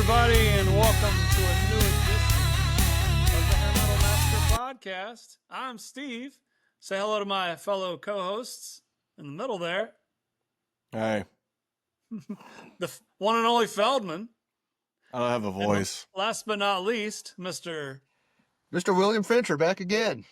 everybody, and welcome to a new edition of the Hair Metal Massacre podcast. I'm Steve. Say hello to my fellow co-hosts in the middle there. Hey. The one and only Feldman. I don't have a voice. And last but not least, Mr. William Fincher back again.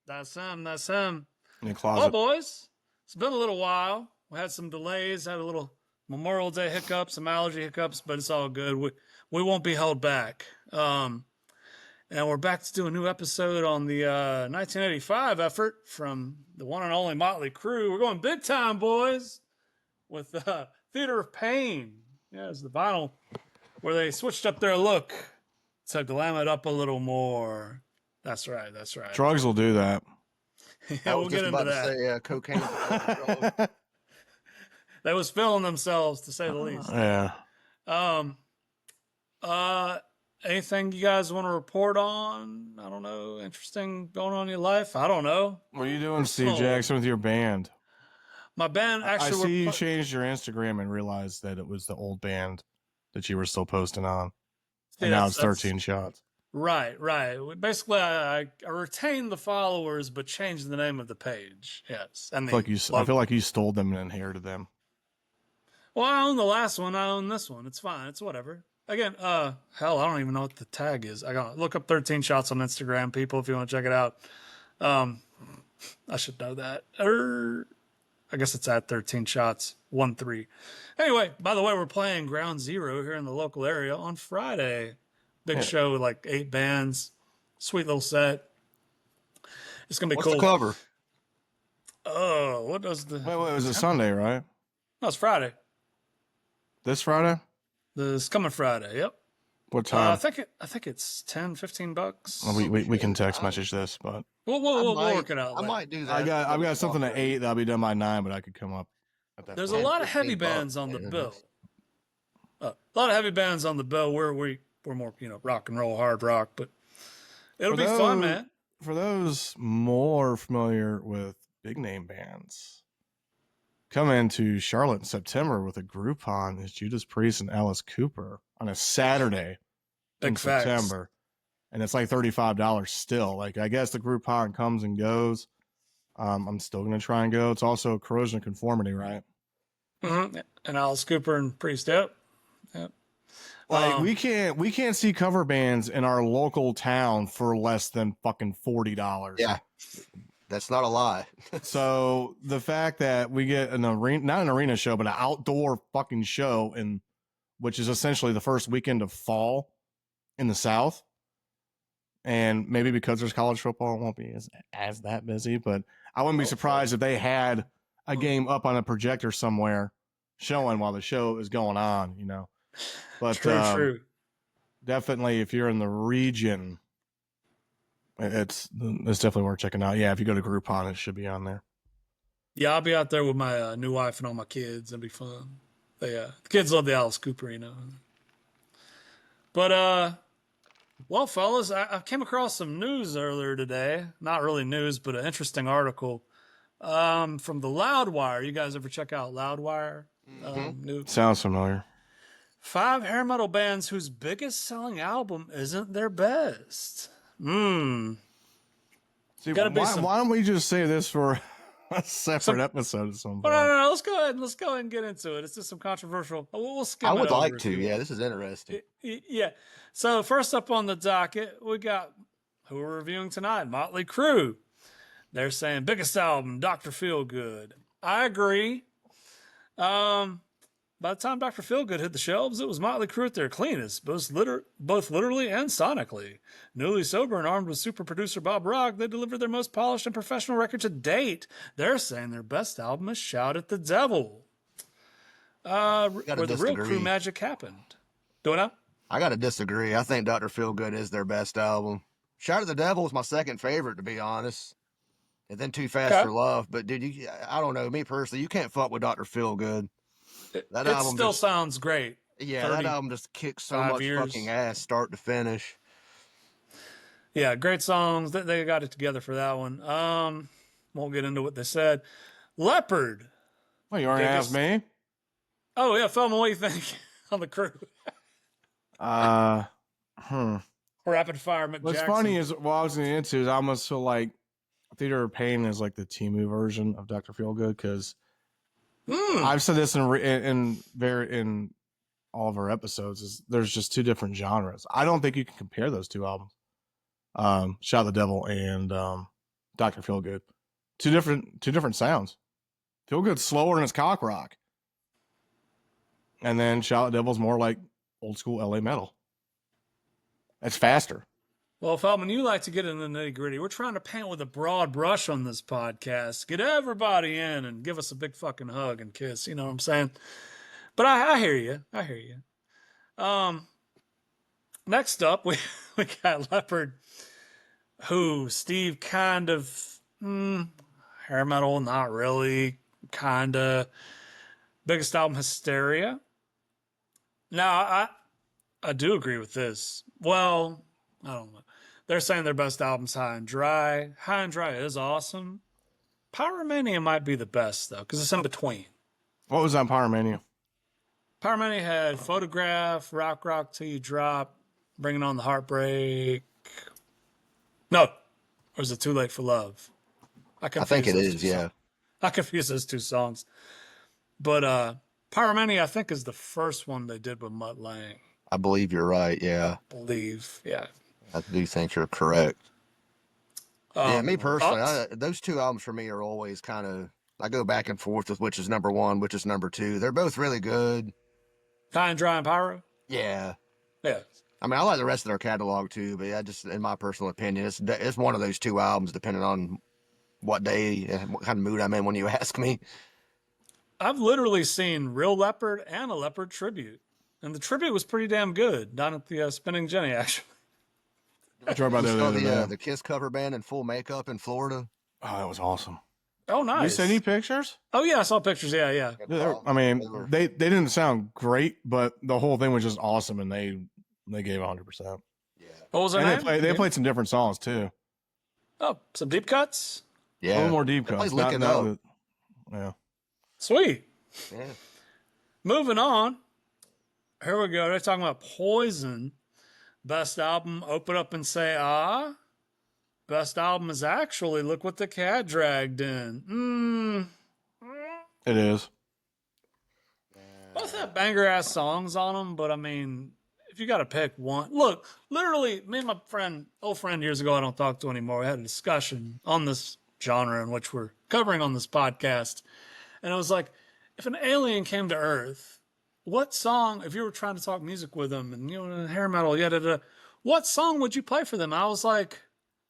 That's him. That's him. In the closet. Well, boys, it's been a little while. We had some delays, had a little Memorial Day hiccups, some allergy hiccups, but it's all good. We won't be held back. And we're back to do a new episode on the 1985 effort from the one and only Motley Crue. We're going big time, boys, with Theater of Pain. Yeah, it's the vinyl where they switched up their look to glam it up a little more. That's right. That's right. Drugs will do that. Yeah, we'll get into that. Say, cocaine. They was feeling themselves, to say the least. Yeah. Anything you guys want to report on? I don't know. Interesting going on in your life? I don't know. What are you doing, Steve Jackson, with your band? My band actually. I see you changed your Instagram and realized that it was the old band that you were still posting on. And now it's 13 shots. Right. Basically, I retained the followers, but changed the name of the page. Yes. And I feel like you stole them and inherited them. Well, I own the last one. I own this one. It's fine. It's whatever. Again, hell, I don't even know what the tag is. I gotta look up 13 shots on Instagram, people, if you want to check it out. I should know that. I guess it's at 13 shots, 1-3. Anyway, by the way, we're playing Ground Zero here in the local area on Friday. Big show with like 8 bands. Sweet little set. It's gonna be cool. What's the cover? Oh, what does the? Wait, it was a Sunday, right? No, it's Friday. This Friday? This coming Friday. Yep. What time? I think it's $10-15. Well, we can text message this, but we'll work it out. I might do that. I've got something at 8 that'll be done by 9, but I could come up at that. There's point. a lot of heavy bands on the bill. A lot of heavy bands on the bill. We're more rock and roll, hard rock, but it'll be fun, man. For those more familiar with big name bands, coming to Charlotte in September with a Groupon is Judas Priest and Alice Cooper on a Saturday in September. And it's like $35 still. Like, I guess the Groupon comes and goes. I'm still going to try and go. It's also Corrosion of Conformity, right? Mm-hmm. And Alice Cooper and Priest, yep. Like, we can't see cover bands in our local town for less than fucking $40. Yeah. That's not a lie. So the fact that we get an arena, not an arena show, but an outdoor fucking show, which is essentially the first weekend of fall in the South, and maybe because there's college football, it won't be as that busy. But I wouldn't be surprised if they had a game up on a projector somewhere showing while the show is going on. But true. Definitely, if you're in the region, it's definitely worth checking out. Yeah, if you go to Groupon, it should be on there. Yeah, I'll be out there with my new wife and all my kids. It'll be fun. The kids love the Alice Cooper, But, well, fellas, I came across some news earlier today. Not really news, but an interesting article from the Loudwire. You guys ever check out Loudwire? Sounds familiar. 5 hair metal bands whose biggest selling album isn't their best. See, why don't we just say this for a separate episode at some point? No. Let's go ahead and get into it. It's just some controversial. We'll skim I would it over like to. Yeah, this is interesting. Yeah. So first up on the docket, we got who we're reviewing tonight, Motley Crue. They're saying biggest album, Dr. Feelgood. I agree. By the time Dr. Feelgood hit the shelves, it was Motley Crue at their cleanest, both literally and sonically. Newly sober and armed with super producer Bob Rock, they delivered their most polished and professional record to date. They're saying their best album is Shout at the Devil, where the real Crue magic happened. Do it now? I got to disagree. I think Dr. Feelgood is their best album. Shout at the Devil is my second favorite, to be honest. And then Too Fast for Love. But, dude, I don't know. Me personally, you can't fuck with Dr. Feelgood. That album still sounds great. Yeah, that album just kicks so much fucking ass, start to finish. Yeah, great songs. They got it together for that one. Won't get into what they said. Leopard. Well, you already asked me. Oh, yeah, Feldman, what do you think on the Crue? Hmm. Rapid fire Mick What's Jackson. funny is what I was going to get into is I almost feel like Theater of Pain is like the Timu version of Dr. Feelgood because I've said this in all of our episodes is there's just two different genres. I don't think you can compare those two albums. Shout the Devil and Dr. Feelgood. Two different sounds. Feelgood's slower and it's cock rock. And then Shout the Devil's more like old school LA metal. It's faster. Well, Feldman, you like to get in the nitty gritty. We're trying to paint with a broad brush on this podcast. Get everybody in and give us a big fucking hug and kiss. You know what I'm saying? But I hear you. I hear you. Next up, we got Leopard, who Steve kind of hair metal, not really, kind of. Biggest album, Hysteria. Now, I do agree with this. Well, I don't know. They're saying their best album's High and Dry. High and Dry is awesome. Pyromania might be the best, though, because it's in between. What was on Pyromania? Pyromania had Photograph, Rock Till You Drop, Bringing On the Heartbreak. No, or is it Too Late for Love? I think it is, yeah. I confuse those two songs. But Pyromania, I think, is the first one they did with Mutt Lange. I believe you're right, yeah. Yeah. I do think you're correct. Yeah, me personally, those two albums for me are always kind of, I go back and forth with which is number one, which is number two. They're both really good. High and Dry and Pyro? Yeah. Yeah. I mean, I like the rest of their catalog too, but yeah, just in my personal opinion, it's one of those two albums, depending on what day and what kind of mood I'm in when you ask me. I've literally seen Real Leopard and a Leopard tribute. And the tribute was pretty damn good down at the Spinning Jenny, actually. I drove by there the other day. The Kiss cover band in full makeup in Florida. Oh, that was awesome. Oh, nice. You seen any pictures? Oh, yeah, I saw pictures. Yeah. I mean, they didn't sound great, but the whole thing was just awesome, and they gave 100%. Yeah. What was their name? They played some different songs, too. Oh, some deep cuts? Yeah. A little more deep cuts. Yeah. Sweet. Yeah. Moving on. Here we go. They're talking about Poison. Best album, Open Up and Say Ah. Best album is actually Look What the Cat Dragged In. It is. Both have banger ass songs on them, but I mean, if you got to pick one, look, literally, me and my old friend years ago, I don't talk to anymore. We had a discussion on this genre in which we're covering on this podcast, and it was like, if an alien came to Earth, what song, if you were trying to talk music with them and, hair metal, what song would you play for them? I was like,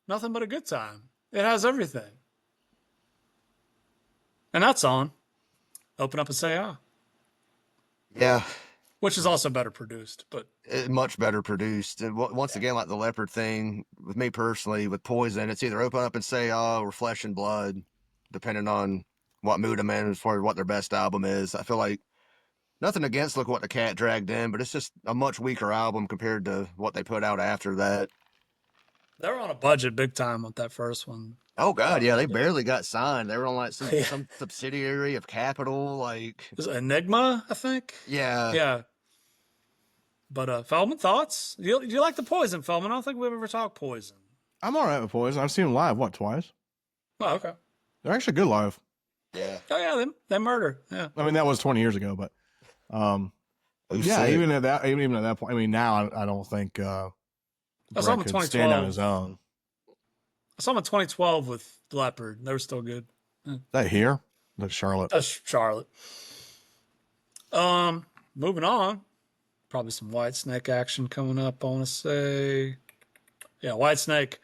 Nothing But a Good Time. It has everything. And that's on Open Up and Say Ah. Yeah. Which is also better produced, but much better produced. And once again, like the Leopard thing, with me personally, with Poison, it's either Open Up and Say Ah or Flesh and Blood, depending on what mood I'm in as far as what their best album is. I feel like nothing against Look What the Cat Dragged In, but it's just a much weaker album compared to what they put out after that. They were on a budget big time with that first one. Oh God, yeah, they barely got signed. They were on like some subsidiary of Capitol, like it was Enigma, I think. Yeah. But Feldman, thoughts? Do you like the Poison, Feldman? I don't think we've ever talked Poison. I'm all right with Poison. I've seen them live twice. Oh, okay. They're actually good live. Yeah. Oh yeah, they murder. Yeah. I mean, that was 20 years ago, but even at that point, I mean, now I don't think I saw him in 2012. stand on his own. I saw him in 2012 with Leopard. They were still good. That here? That's Charlotte. That's Charlotte. Moving on. Probably some Whitesnake action coming up, I want to say. Yeah, Whitesnake.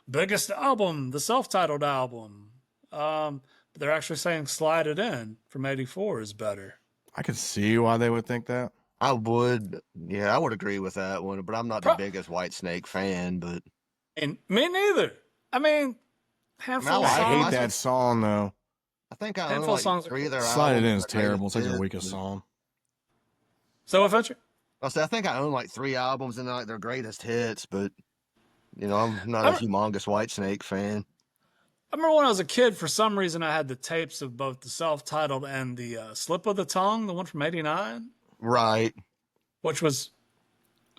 Biggest album, the self-titled album. But they're actually saying Slide It In from 84 is better. I could see why they would think that. I would agree with that one, but I'm not the biggest Whitesnake fan, but. And me neither. I mean, handful of songs. I hate that song, though. I think I own like 3 of their albums. Slide It In is terrible. It's like their weakest song. So, Fincher? I think I own like 3 albums and they're like their greatest hits, but, I'm not a humongous Whitesnake fan. I remember when I was a kid, for some reason, I had the tapes of both the self-titled and the Slip of the Tongue, the one from '89. Right. Which was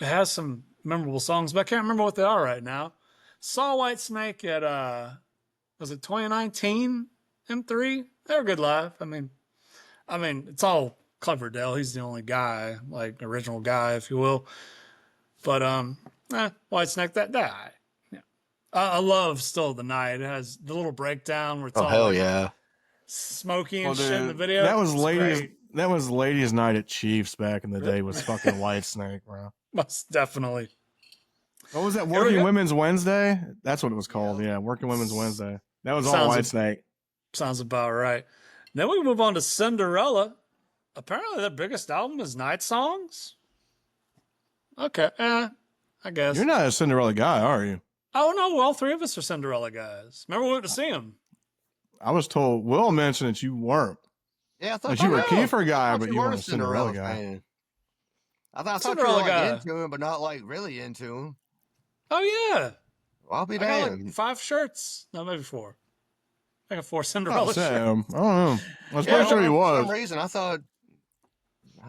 it has some memorable songs, but I can't remember what they are right now. Saw Whitesnake at was it 2019 M3? They were good live. I mean, it's all Cloverdale. He's the only guy, like original guy, if you will. But Whitesnake, that guy. Yeah. I love Still the Night. It has the little breakdown where it's Oh all hell like yeah! smoky and Well, shit in the video. that was It's ladies. great. That was ladies' night at Chiefs back in the day. Was fucking Whitesnake, bro. Most definitely. What was that? Here we Working go. Women's Wednesday. That's what it was called. Yeah, Working Women's Wednesday. That was all Sounds- Whitesnake. Sounds about right. Then we move on to Cinderella. Apparently, their biggest album is Night Songs. Okay, I guess. You're not a Cinderella guy, are you? Oh no, all three of us are Cinderella guys. Remember we went to see him. I was told. Will mentioned that you weren't. Yeah, I thought That you were a were. Kiefer I guy, thought but you were weren't a Cinderella guy. fan. I thought you were Cinderella like guy. into him, but not like really into him. Oh yeah, Well, I'll be I got damned. like 5 shirts. No, maybe 4. I got 4 Oh, Cinderella shirts. Sam. I don't know. I was Yeah, pretty sure he For was. some reason, I thought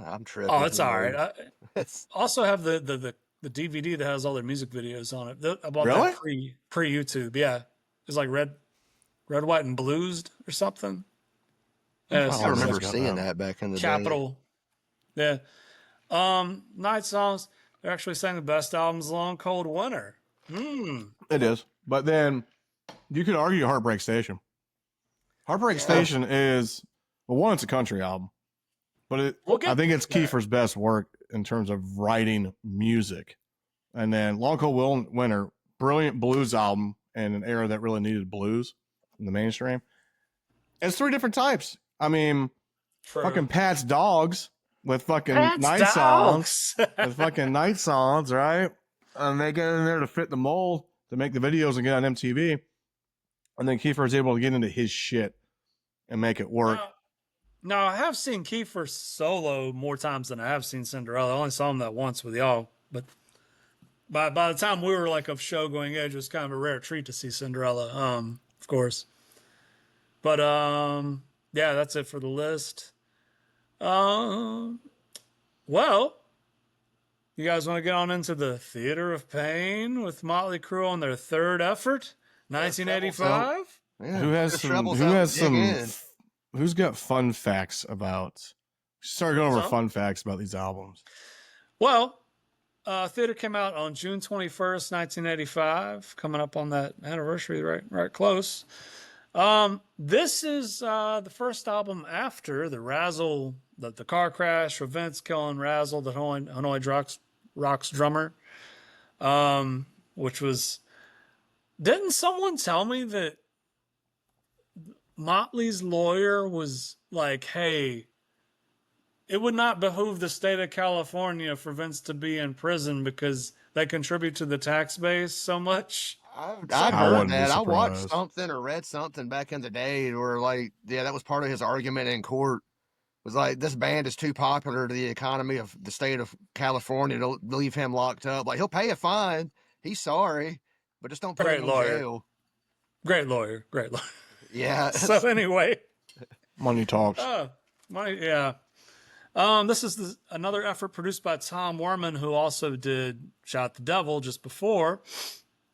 I'm tripping. Oh, it's all right. I It's- also have the DVD that has all their music videos on it. I bought Really? that pre YouTube. Yeah, it's like red, white, and blues or something. Yeah, Oh, I yeah, remember got seeing that. that back in the day. Capital. Yeah. Night Songs. They're actually saying the best album's Long Cold Winter. It is. But then you could argue Heartbreak Station. Heartbreak Station is, well, one, it's a country album. But I think it's Kiefer's best work in terms of writing music. And then Long Cold Winter, brilliant blues album in an era that really needed blues in the mainstream. It's 3 different types. I mean, fucking Pat's Dogs with fucking night songs. With fucking night songs, right? And they get in there to fit the mold to make the videos and get on MTV. And then Kiefer is able to get into his shit and make it work. Now, I have seen Kiefer solo more times than I have seen Cinderella. I only saw him that once with y'all. But by the time we were like of show going age, it was kind of a rare treat to see Cinderella, of course. But yeah, that's it for the list. Well, you guys want to get on into the Theater of Pain with Motley Crue on their 3rd effort, 1985? Yeah, Who's got fun facts about, start going over fun facts about these albums. Well, Theater came out on June 21st, 1985, coming up on that anniversary, right close. This is the first album after the Razzle, the car crash for Vince killing Razzle, the Hanoi Rocks drummer, which was, didn't someone tell me that Motley's lawyer was like, hey, it would not behoove the state of California for Vince to be in prison because they contribute to the tax base so much? I've heard wouldn't be that. I watched surprised. something or read something back in the day where, like, yeah, that was part of his argument in court. Was like, this band is too popular to the economy of the state of California to leave him locked up. Like, he'll pay a fine. He's sorry, but just don't put him in jail. Great lawyer. Yeah. So anyway, Money talks. yeah. This is another effort produced by Tom Werman, who also did Shot the Devil just before.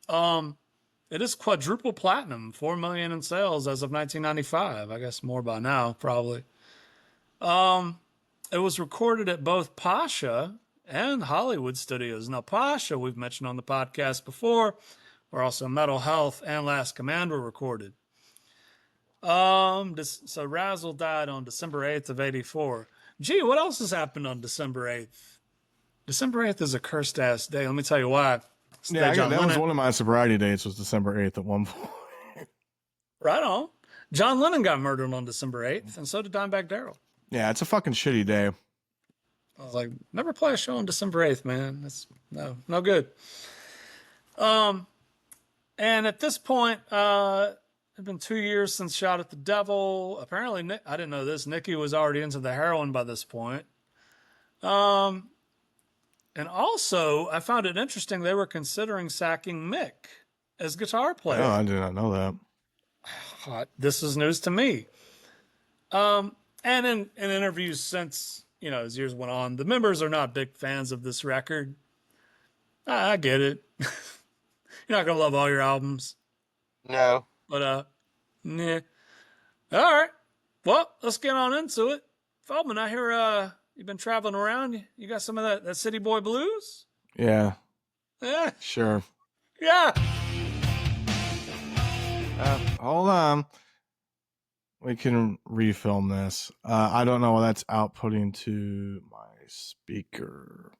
It is quadruple platinum, 4 million in sales as of 1995. I guess more by now, probably. It was recorded at both Pasha and Hollywood studios. Now, Pasha, we've mentioned on the podcast before, where also Metal Health and Last Command were recorded. So Razzle died on December 8th of 84. Gee, what else has happened on December 8th? December 8th is a cursed ass day. Let me tell you why. Yeah, that was one of my sobriety dates, was December 8th at one point. Right on. John Lennon got murdered on December 8th, and so did Dimebag Darrell. Yeah, it's a fucking shitty day. I was like, never play a show on December 8th, man. That's no good. And at this point, it's been 2 years since Shot at the Devil. Apparently, I didn't know this. Nikki was already into the heroin by this point. And also, I found it interesting they were considering sacking Mick as guitar player. Oh, I did not know that. This is news to me. And in interviews since, as years went on, the members are not big fans of this record. I get it. You're not gonna love all your albums, No. but nah. All right. Well, let's get on into it. Feldman, I hear you've been traveling around. You got some of that City Boy blues? Yeah, Yeah. sure. Yeah. Hold on. We can refilm this. I don't know why that's outputting to my speaker.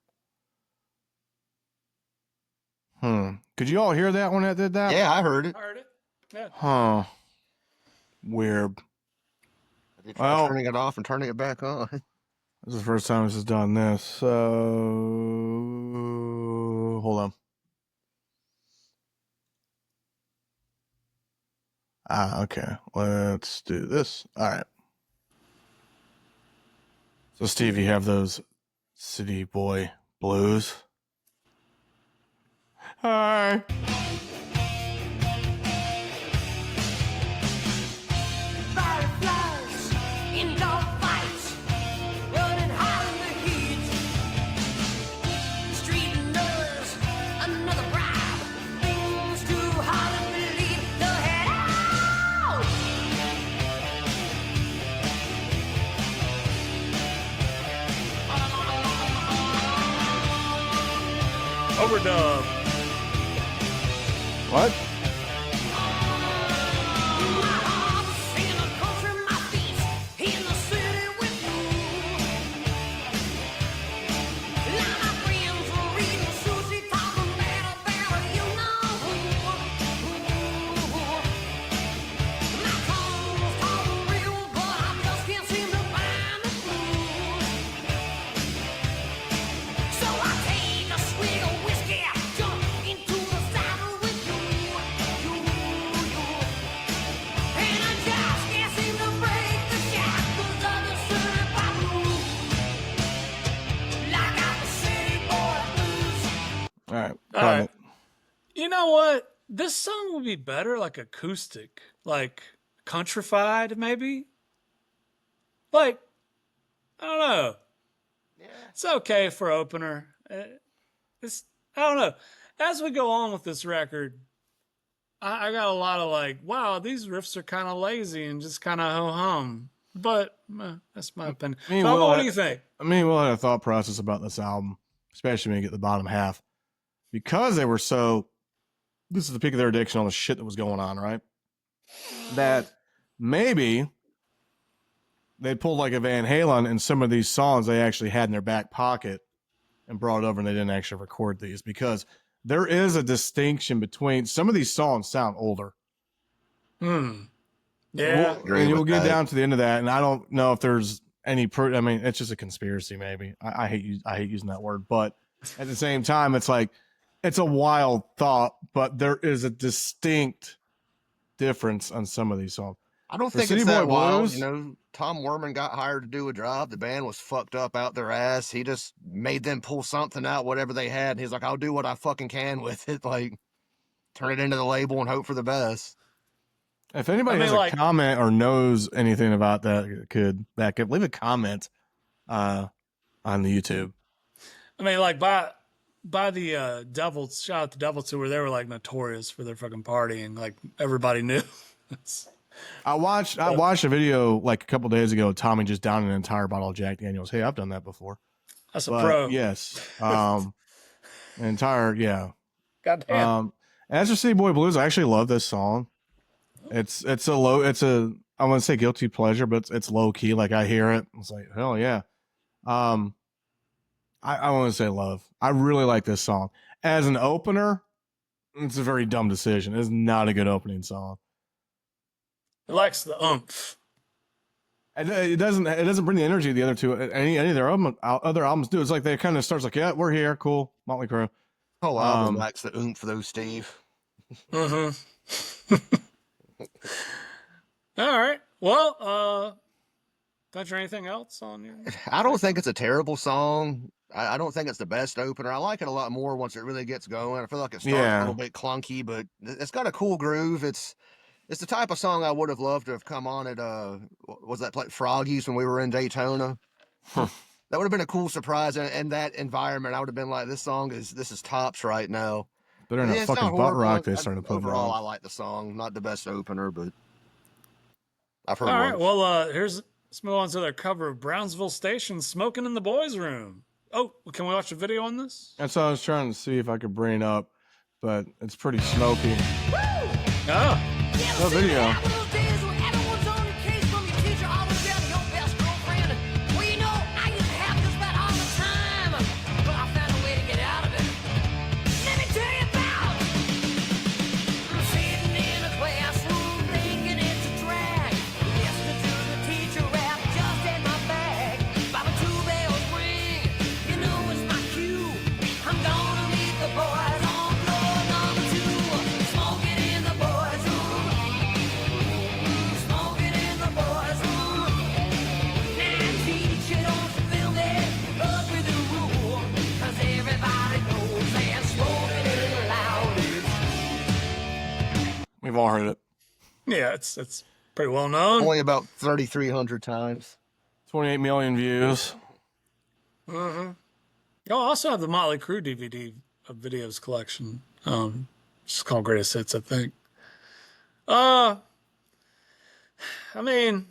Could you all hear that when I did that? Yeah, I heard it. I heard it. Yeah. Huh. Weird. Have you tried Well, turning it off and turning it back on? this is the first time this has done this. So hold on. Okay. Let's do this. All right. So Steve, you have those City Boy blues. Hi. Fireflies in dog fights, running hot in the heat. Street nurse, another bribe. Things too hard to believe. The head out. Overdub. What? My heart singing a country, my feet in the city with you. Now my friends are reading sushi, talking about you know who. My tongue's talking real, but I just can't seem to find the clue. So I take a swig of whiskey, jump into the saddle with you. And I just can't seem to break the shackles of the city blues. Like I'm the city boy blues. All right. All right. You know what? This song would be better like acoustic, like countrified, maybe. Like, I don't know. It's okay for opener. It's I don't know. As we go on with this record, I got a lot of like, wow, these riffs are kind of lazy and just kind of ho hum. But that's my opinion. Me and Feldman, Will what had- do you think? Me and Will had a thought process about this album, especially when you get the bottom half, because they were so. This is the peak of their addiction on the shit that was going on, right? That maybe they pulled like a Van Halen, and some of these songs they actually had in their back pocket and brought it over, and they didn't actually record these because there is a distinction between some of these songs sound older. Yeah. Agree And with you'll get that. down to the end of that, and I don't know if there's any. I mean, it's just a conspiracy, maybe. I hate using that word, but at the same time, it's like it's a wild thought, but there is a distinct difference on some of these songs. I don't For think City it's that Boy wild. Blues? You know, Tom Werman got hired to do a job. The band was fucked up out their ass. He just made them pull something out, whatever they had. And he's like, I'll do what I fucking can with it. Like, turn it into the label and hope for the best. If anybody I mean, has a like- comment or knows anything about that, could leave a comment on the YouTube. I mean, like by the Devils, shout out to Devil Tour, they were like notorious for their fucking partying. Like everybody knew. I watched a video like a couple days ago. Tommy just downed an entire bottle of Jack Daniels. Hey, I've done that before. That's a But pro. yes, an entire Goddamn. As for City Boy Blues, I actually love this song. It's a I want to say guilty pleasure, but it's low key. Like I hear it, it's like hell yeah. I want to say love. I really like this song as an opener. It's a very dumb decision. It's not a good opening song. It lacks the oomph. And it doesn't bring the energy the other two any of their other albums do. It's like they kind of starts like, yeah, we're here, cool, Motley Crue. Whole album lacks the oomph, though, Steve. Mm-hmm. All right. Well, Fincher, anything else on your? I don't think it's a terrible song. I don't think it's the best opener. I like it a lot more once it really gets going. I feel like it starts a little bit clunky, but it's got a cool groove. It's the type of song I would have loved to have come on at was that like Froggy's when we were in Daytona? That would have been a cool surprise in that environment. I would have been like, this is tops right now. Better than Yeah, that it's not fucking butt horrible. rock they started putting Overall, on. I like the song. Not the best opener, but I've heard All right. worse. Well, let's move on to their cover of Brownsville Station, "Smoking in the Boys' Room." Oh, can we watch a video on this? That's what I was trying to see if I could bring it up, but it's pretty smoky. Oh, No video. We've all heard it. yeah, it's pretty well known. Only about 3,300 times. 28 million views. Oh, I also have the Motley Crue DVD of videos collection. It's called Greatest Hits, I think. I mean,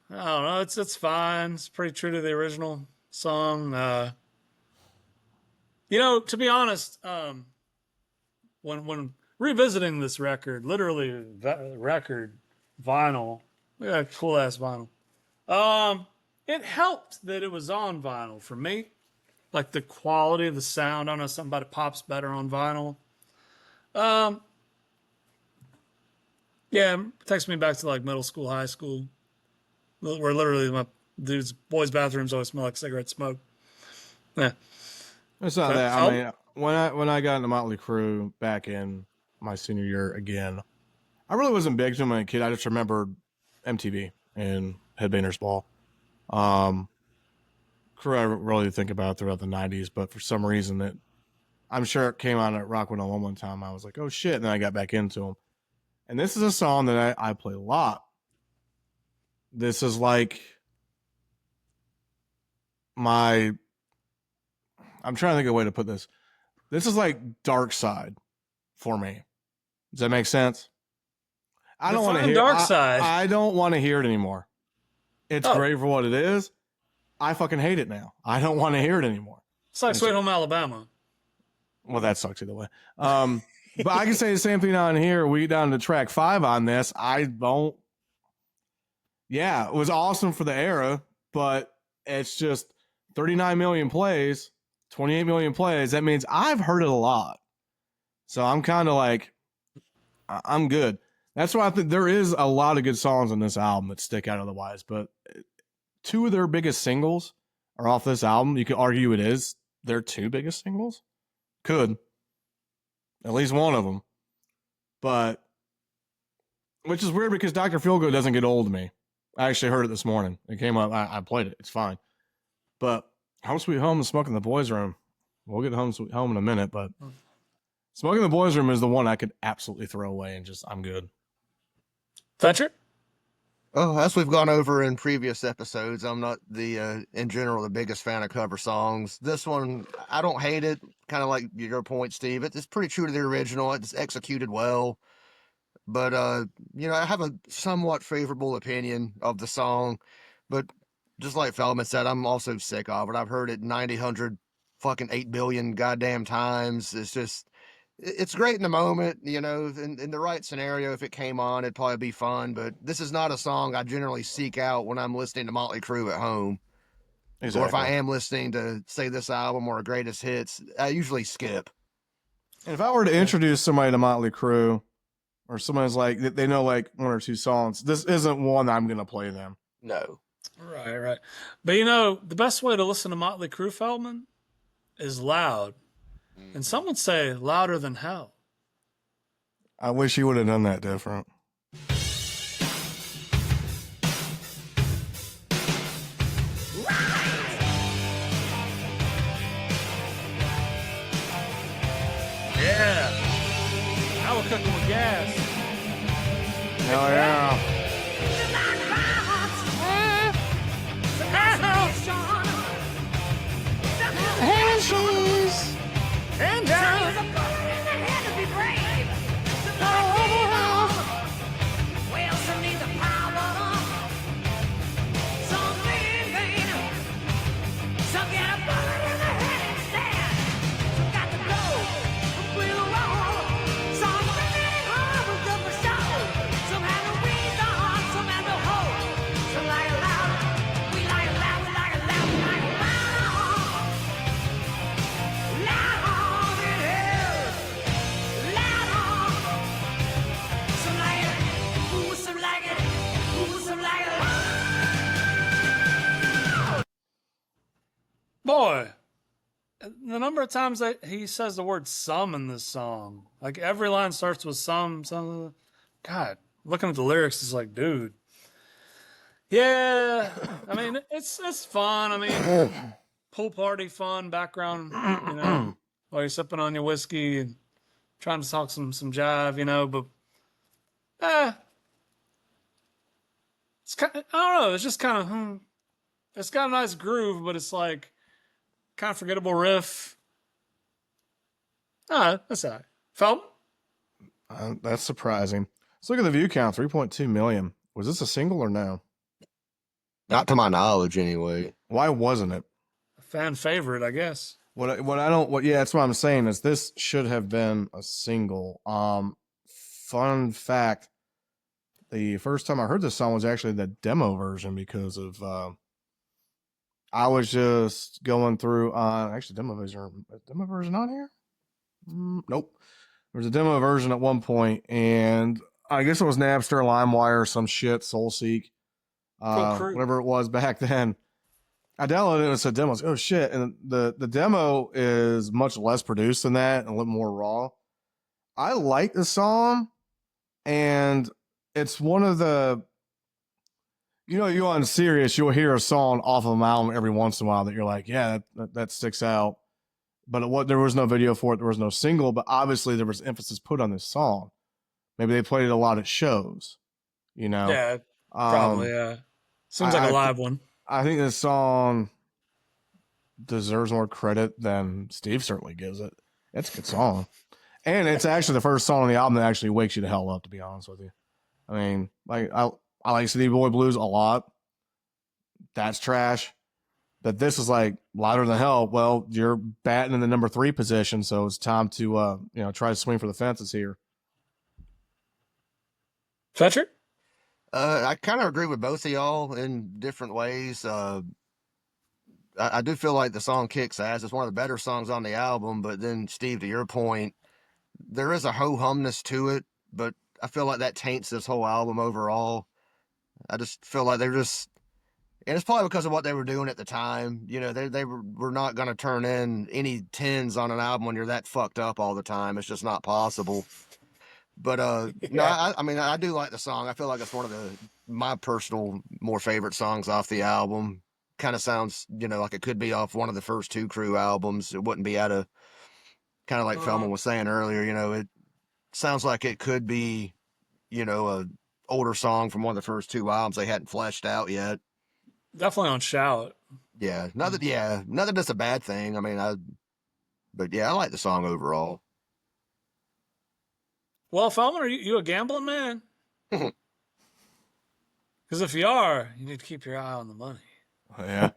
I don't know. It's fine. It's pretty true to the original song. To be honest, when revisiting this record, literally record vinyl, yeah, cool ass vinyl. It helped that it was on vinyl for me. Like the quality of the sound. I don't know, something about it pops better on vinyl. Yeah, it takes me back to like middle school, high school, where literally my boys' bathrooms always smell like cigarette smoke. Yeah. It's not Okay. that. I mean, when I got into Motley Crue back in my senior year again, I really wasn't big to them as a kid. I just remembered MTV and Headbangers Ball. Crue I really think about throughout the 90s, but for some reason I'm sure it came on at Rock 101 one time. I was like, oh shit, and then I got back into them. And this is a song that I play a lot. This is like I'm trying to think of a way to put this. This is like Dark Side for me. Does that make sense? I don't want to hear Dark Side. I don't want to hear it anymore. It's great for what it is. I fucking hate it now. I don't want to hear it anymore. It's like Sweet Home Alabama. Well, that sucks either way. But I can say the same thing on here. We get down to track 5 on this. Yeah, it was awesome for the era, but it's just 39 million plays, 28 million plays. That means I've heard it a lot. So I'm kind of like, I'm good. That's why I think there is a lot of good songs on this album that stick out otherwise. But 2 of their biggest singles are off this album. You could argue it is their 2 biggest singles. Could. At least one of them. But, which is weird because Dr. Feelgood doesn't get old to me. I actually heard it this morning. It came up. I played it. It's fine. But Home Sweet Home and Smoking in the Boys' Room. We'll get Home Sweet Home in a minute, but Smoking in the Boys' Room is the one I could absolutely throw away and just, I'm good. Fincher? Oh, as we've gone over in previous episodes, I'm not in general, the biggest fan of cover songs. This one, I don't hate it. Kind of like your point, Steve. It's pretty true to the original. It's executed well. But, I have a somewhat favorable opinion of the song. But just like Feldman said, I'm also sick of it. I've heard it 90, 100, fucking 8 billion goddamn times. It's great in the moment, in the right scenario. If it came on, it'd probably be fun. But this is not a song I generally seek out when I'm listening to Motley Crue at home. Exactly. Or if I am listening to, say, this album or a greatest hits, I usually skip. And if I were to introduce somebody to Motley Crue, or someone's like, they know like 1 or 2 songs, this isn't one I'm going to play them. No. Right. But the best way to listen to Motley Crue, Feldman, is loud. And some would say louder than hell. I wish he would have done that different. Yeah. Now we're cooking with gas. Hell yeah. the number of times that he says the word "some" in this song, like every line starts with some. God, looking at the lyrics, it's like, dude. Yeah, I mean, it's fun. I mean, pool party fun, background, while you're sipping on your whiskey and trying to talk some jive, but eh, it's kind of, I don't know, it's just kind of it's got a nice groove, but it's like kind of forgettable riff. That's all right. Feldman? That's surprising. Let's look at the view count, 3.2 million. Was this a single or no? Not to my knowledge, anyway. Why wasn't it? A fan favorite, I guess. Yeah, that's what I'm saying is this should have been a single. Fun fact, the first time I heard this song was actually the demo version because of, I was just going through actually demo version on here? Nope. There was a demo version at one point, and I guess it was Napster, LimeWire, or some shit, SoulSeek, whatever it was back then. I downloaded it and it said demos. Oh shit! And the demo is much less produced than that and a little more raw. I like the song, and it's one of the, you go on Sirius, you'll hear a song off of an album every once in a while that you're like, yeah, that sticks out. But there was no video for it, there was no single, but obviously there was emphasis put on this song. Maybe they played it a lot at shows, Yeah, probably, yeah. Seems like a live one. I think this song deserves more credit than Steve certainly gives it. It's a good song. And it's actually the first song on the album that actually wakes you the hell up, to be honest with you. I mean, like I like City Boy Blues a lot. That's trash. But this is like louder than hell. Well, you're batting in the number 3 position, so it's time to try to swing for the fences here. Fetcher? I kind of agree with both of y'all in different ways. I do feel like the song kicks ass. It's one of the better songs on the album. But then, Steve, to your point, there is a ho-humness to it, but I feel like that taints this whole album overall. I just feel like they're just, and it's probably because of what they were doing at the time. They were not going to turn in any 10s on an album when you're that fucked up all the time. It's just not possible. But no, I mean, I do like the song. I feel like it's one of my personal more favorite songs off the album. Kind of sounds, like it could be off one of the first 2 Crue albums. It wouldn't be out of, kind of like Feldman was saying earlier, it sounds like it could be, a older song from one of the first 2 albums they hadn't fleshed out yet. Definitely on Shout. Yeah, not that that's a bad thing. I mean, but yeah, I like the song overall. Well, Feldman, are you a gambling man? Because if you are, you need to keep your eye on the money. Yeah.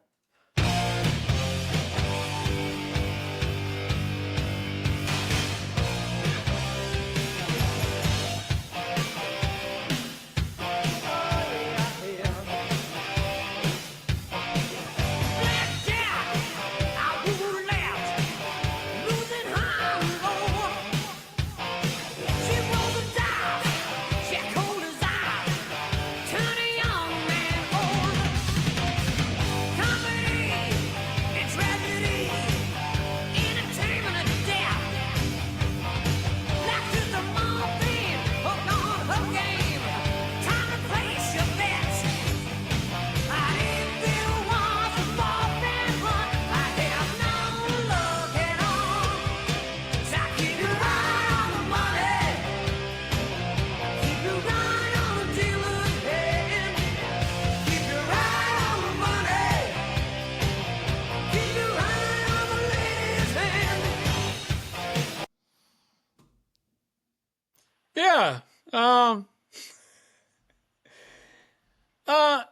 Yeah.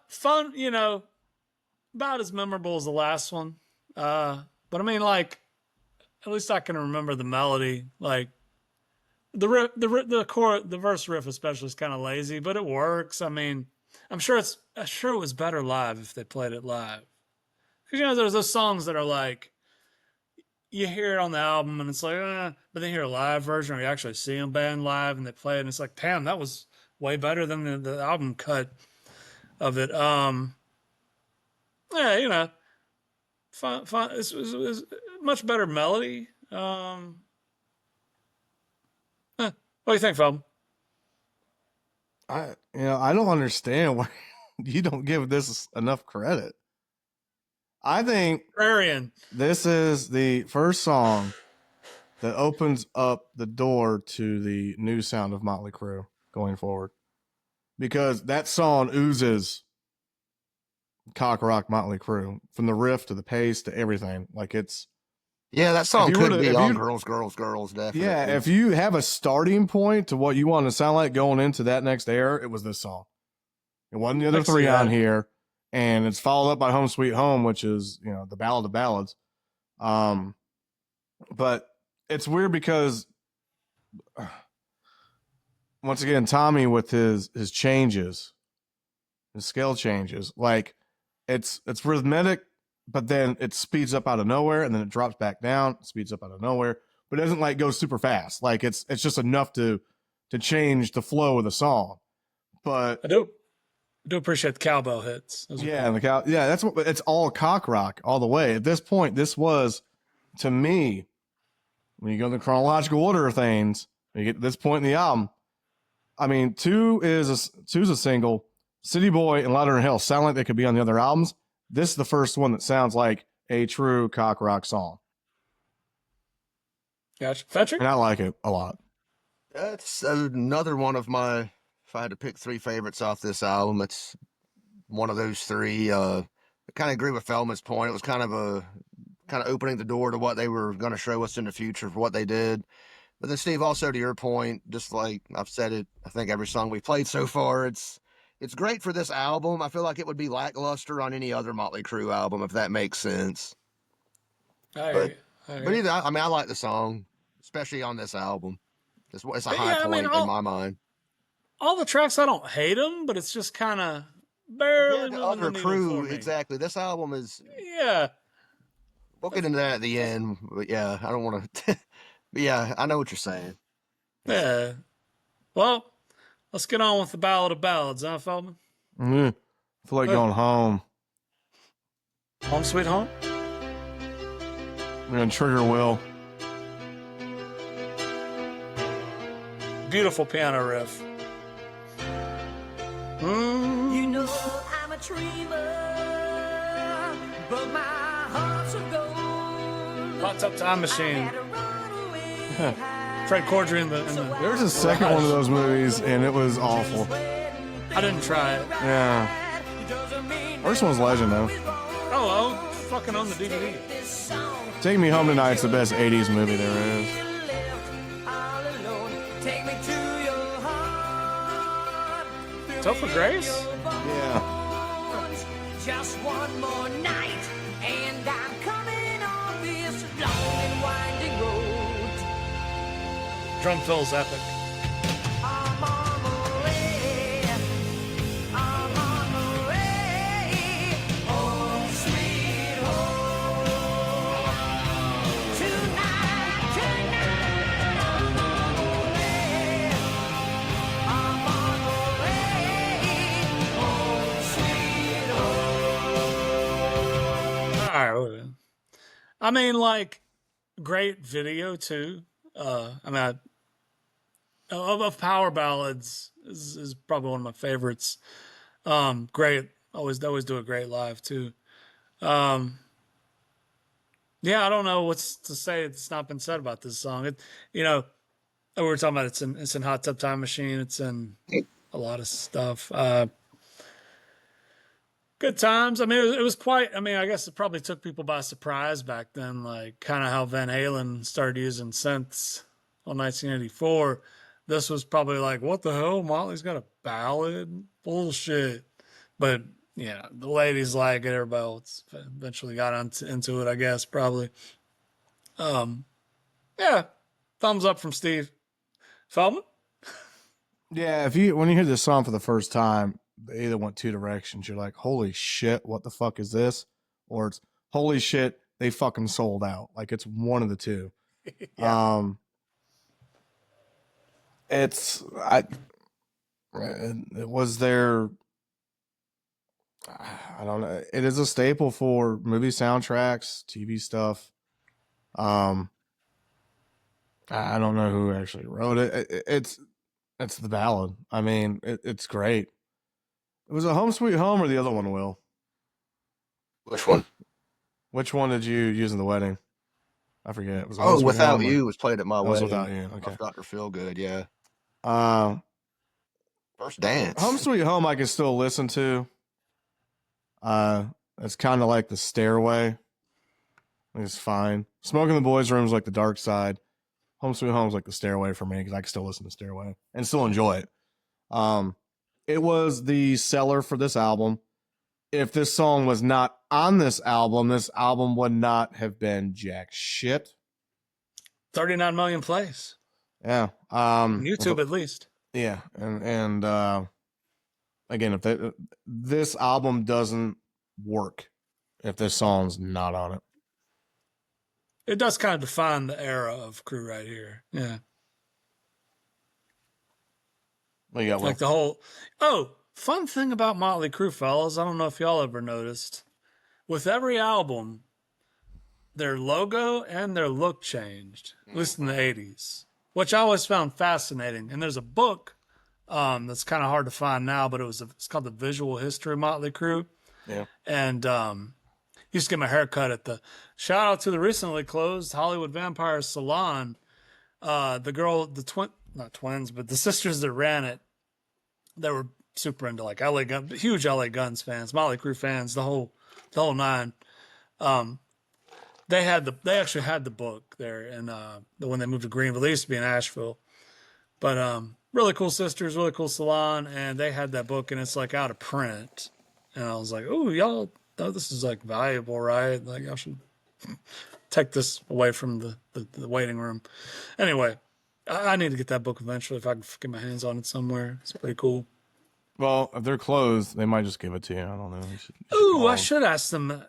Fun, about as memorable as the last one. But I mean, like, at least I can remember the melody. Like, the riff, the verse riff especially is kind of lazy, but it works. I mean, I'm sure it was better live if they played it live. Because, there's those songs that are like, you hear it on the album and it's like, but then you hear a live version or you actually see them band live and they play it and it's like, damn, that was way better than the album cut of it. Yeah, fun. It's much better melody. What do you think, Feldman? I don't understand why you don't give this enough credit. I think Prairie. this is the first song that opens up the door to the new sound of Motley Crue going forward, because that song oozes cock rock Motley Crue, from the riff to the pace to everything. Like, it's Yeah, that song you were could to- be if on you- Girls, Girls, Girls, definitely. yeah. If you have a starting point to what you want to sound like going into that next era, it was this song. It wasn't the other I see three on that. here, and it's followed up by Home Sweet Home, which is the ballad of ballads. But it's weird because once again, Tommy with his changes, his scale changes, like it's rhythmic, but then it speeds up out of nowhere, and then it drops back down, speeds up out of nowhere, but it doesn't like go super fast. Like it's just enough to change the flow of the song. But I do appreciate the cowbell hits. Those are yeah, cool. and the cow, yeah, that's what it's all cock rock all the way. At this point, this was, to me, when you go in the chronological order of things, when you get to this point in the album, I mean, two's a single. City Boy and Louder Than Hell sound like they could be on the other albums. This is the first one that sounds like a true cock rock song, Gotcha. Fetcher? and I like it a lot. That's another one of my, if I had to pick three favorites off this album, it's one of those three. I kind of agree with Feldman's point. It was kind of opening the door to what they were going to show us in the future for what they did. But then, Steve, also to your point, just like I've said it, I think every song we played so far, it's great for this album. I feel like it would be lackluster on any other Motley Crue album, if that makes sense. But either, I mean, I like the song, especially on this album. It's a high point in my mind. All the tracks, I don't hate them, but it's just kind of barely The moving other the needle Crue, for me. exactly. This album is. Yeah. We'll get into that at the end, but yeah, I don't want to. But yeah, I know what you're saying. Yeah. Well, let's get on with the Ballad of Ballads, huh, Feldman? I feel like going home. Home Sweet Home? We're gonna trigger Will. Beautiful piano riff. You know I'm a dreamer, but my heart's of gold. Hot Tub Time Machine. Had a runaway high. Fred Cordry in the There was a second one of those movies, and it was awful. I didn't try it. Yeah. First one's legend, though. Oh, I'll fucking own the DVD. Take Me Home Tonight's the best 80s movie there is. Take me to your heart. Topher Grace? Yeah. Just one more night, and I'm coming on this long and winding road. Drum fill's epic. I'm on the way. I'm on the way. Home, sweet home. Tonight, I'm on the way. I'm on the way. Home, sweet home. All right. I mean, like, great video, too. Of power ballads is probably one of my favorites. Great. Always do it great live, too. Yeah, I don't know what's to say that's not been said about this song. We were talking about it's in Hot Tub Time Machine. It's in a lot of stuff. Good times. I mean, it was quite. I mean, I guess it probably took people by surprise back then, like kind of how Van Halen started using synths on 1984. This was probably like, what the hell? Motley's got a ballad? Bullshit. But yeah, the ladies like it. Everybody else eventually got into it, I guess, probably. Yeah, thumbs up from Steve. Feldman? Yeah, when you hear this song for the first time, they either went two directions. You're like, holy shit, what the fuck is this? Or it's, holy shit, they fucking sold out. Like, it's one of the two. Yeah. It was their I don't know. It is a staple for movie soundtracks, TV stuff. I don't know who actually wrote it. It's the ballad. I mean, it's great. It was a Home Sweet Home or the other one, Will? Which one? Which one did you use in the wedding? I forget. It was Oh, Without You was played at my was wedding. Without You. Okay. Dr. Feelgood, yeah. First Dance. Home Sweet Home I can still listen to. It's kind of like the Stairway. It's fine. Smoke in the Boys' Room is like the dark side. Home Sweet Home is like the Stairway for me because I can still listen to Stairway and still enjoy it. It was the seller for this album. If this song was not on this album would not have been jack shit. 39 million plays. Yeah. YouTube at least. Yeah, and again, if this album doesn't work if this song's not on it. It does kind of define the era of Crue right here. Yeah. Well, yeah, Like the whole. Oh, fun thing about Motley Crue, fellas. I don't know if y'all ever noticed. With every album, their logo and their look changed, at least in the 80s, which I always found fascinating. And there's a book that's kind of hard to find now, but it's called The Visual History of Motley Crue. Yeah. And used to get my hair cut at the shout out to the recently closed Hollywood Vampire Salon. The girl, not twins, but the sisters that ran it, they were super into like LA Guns, huge LA Guns fans, Motley Crue fans, the whole nine. They actually had the book there, and when they moved to Greenville, they used to be in Asheville. But really cool sisters, really cool salon, and they had that book, and it's like out of print. And I was like, "Oh, y'all know this is like valuable, right? Like y'all should take this away from the waiting room." Anyway, I need to get that book eventually if I can get my hands on it somewhere. It's pretty cool. Well, if they're closed, they might just give it to you. I don't know. I should ask them.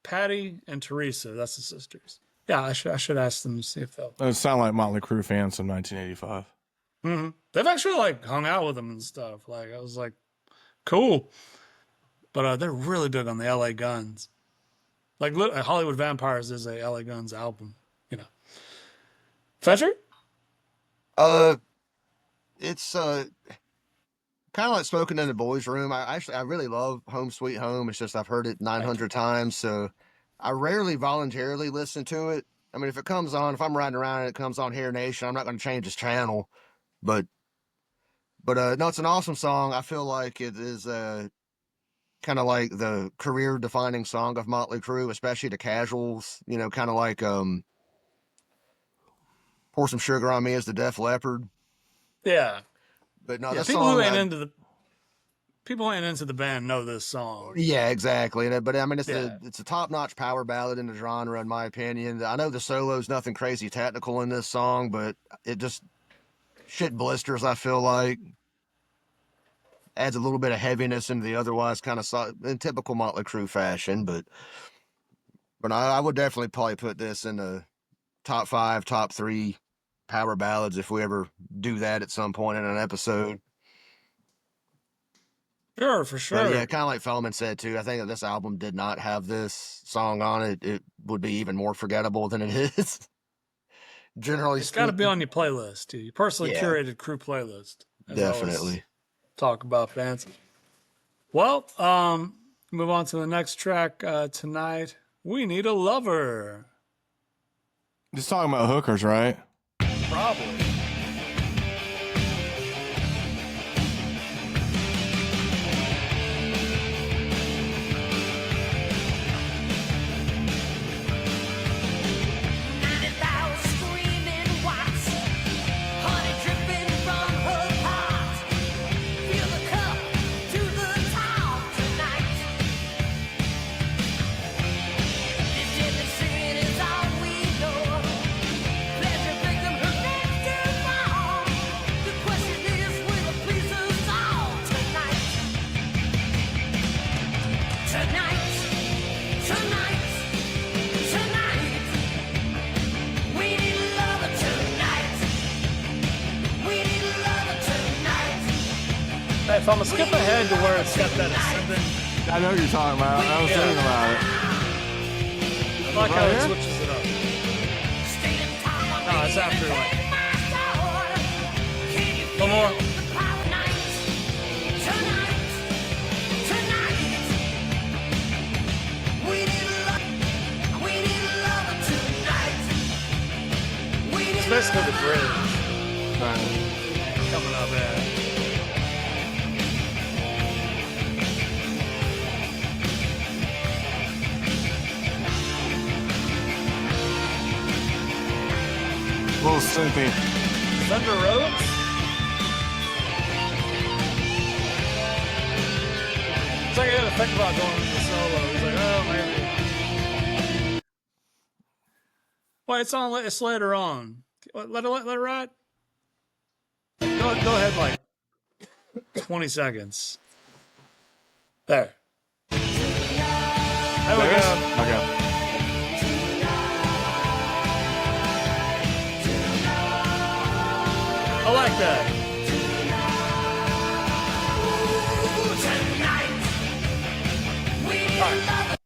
Patty and Teresa, that's the sisters. Yeah, I should ask them to see if they'll. It sound like Motley Crue fans from 1985. Mm-hmm. They've actually like hung out with them and stuff. Like I was like, cool. But they're really big on the LA Guns. Like Hollywood Vampires is a LA Guns album, you know. Fincher? It's kind of like Smoking in the Boys' Room. I really love Home Sweet Home. It's just I've heard it 900 times, so I rarely voluntarily listen to it. I mean, if it comes on, if I'm riding around and it comes on Hair Nation, I'm not going to change its channel. But no, it's an awesome song. I feel like it is kind of like the career-defining song of Motley Crue, especially the casuals. You know, kind of like Pour Some Sugar on Me is the Def Leppard. Yeah. But no, Yeah, this people song, who ain't into the band know this song. yeah, exactly. But I mean, it's a top-notch power ballad in the genre, in my opinion. I know the solo's nothing crazy technical in this song, but it just shit blisters. I feel like adds a little bit of heaviness into the otherwise kind of in typical Motley Crue fashion. But I would definitely probably put this in the top 5, top 3 power ballads if we ever do that at some point in an episode. Sure, for sure. But yeah, kind of like Feldman said too, I think if this album did not have this song on it, it would be even more forgettable than it is. Generally, it's got to be on your playlist too. Your personally curated Crue playlist. Definitely. Talk about bands. Well, move on to the next track tonight. We Need a Lover. Just talking about hookers, right? Probably. If I'm gonna skip ahead to where it's got that ascending I know what you're talking about. I was thinking about it. I like how Right it here? switches it up. No, it's after like. One more. It's basically the bridge coming up there. Little synthy. Thunder Roads? It's like he had to think about going into the solo. He's like, oh, maybe. Well, it's later on. Let it ride. Go ahead, like 20 seconds. There. There we There it is? go. Okay. I like that. Alright.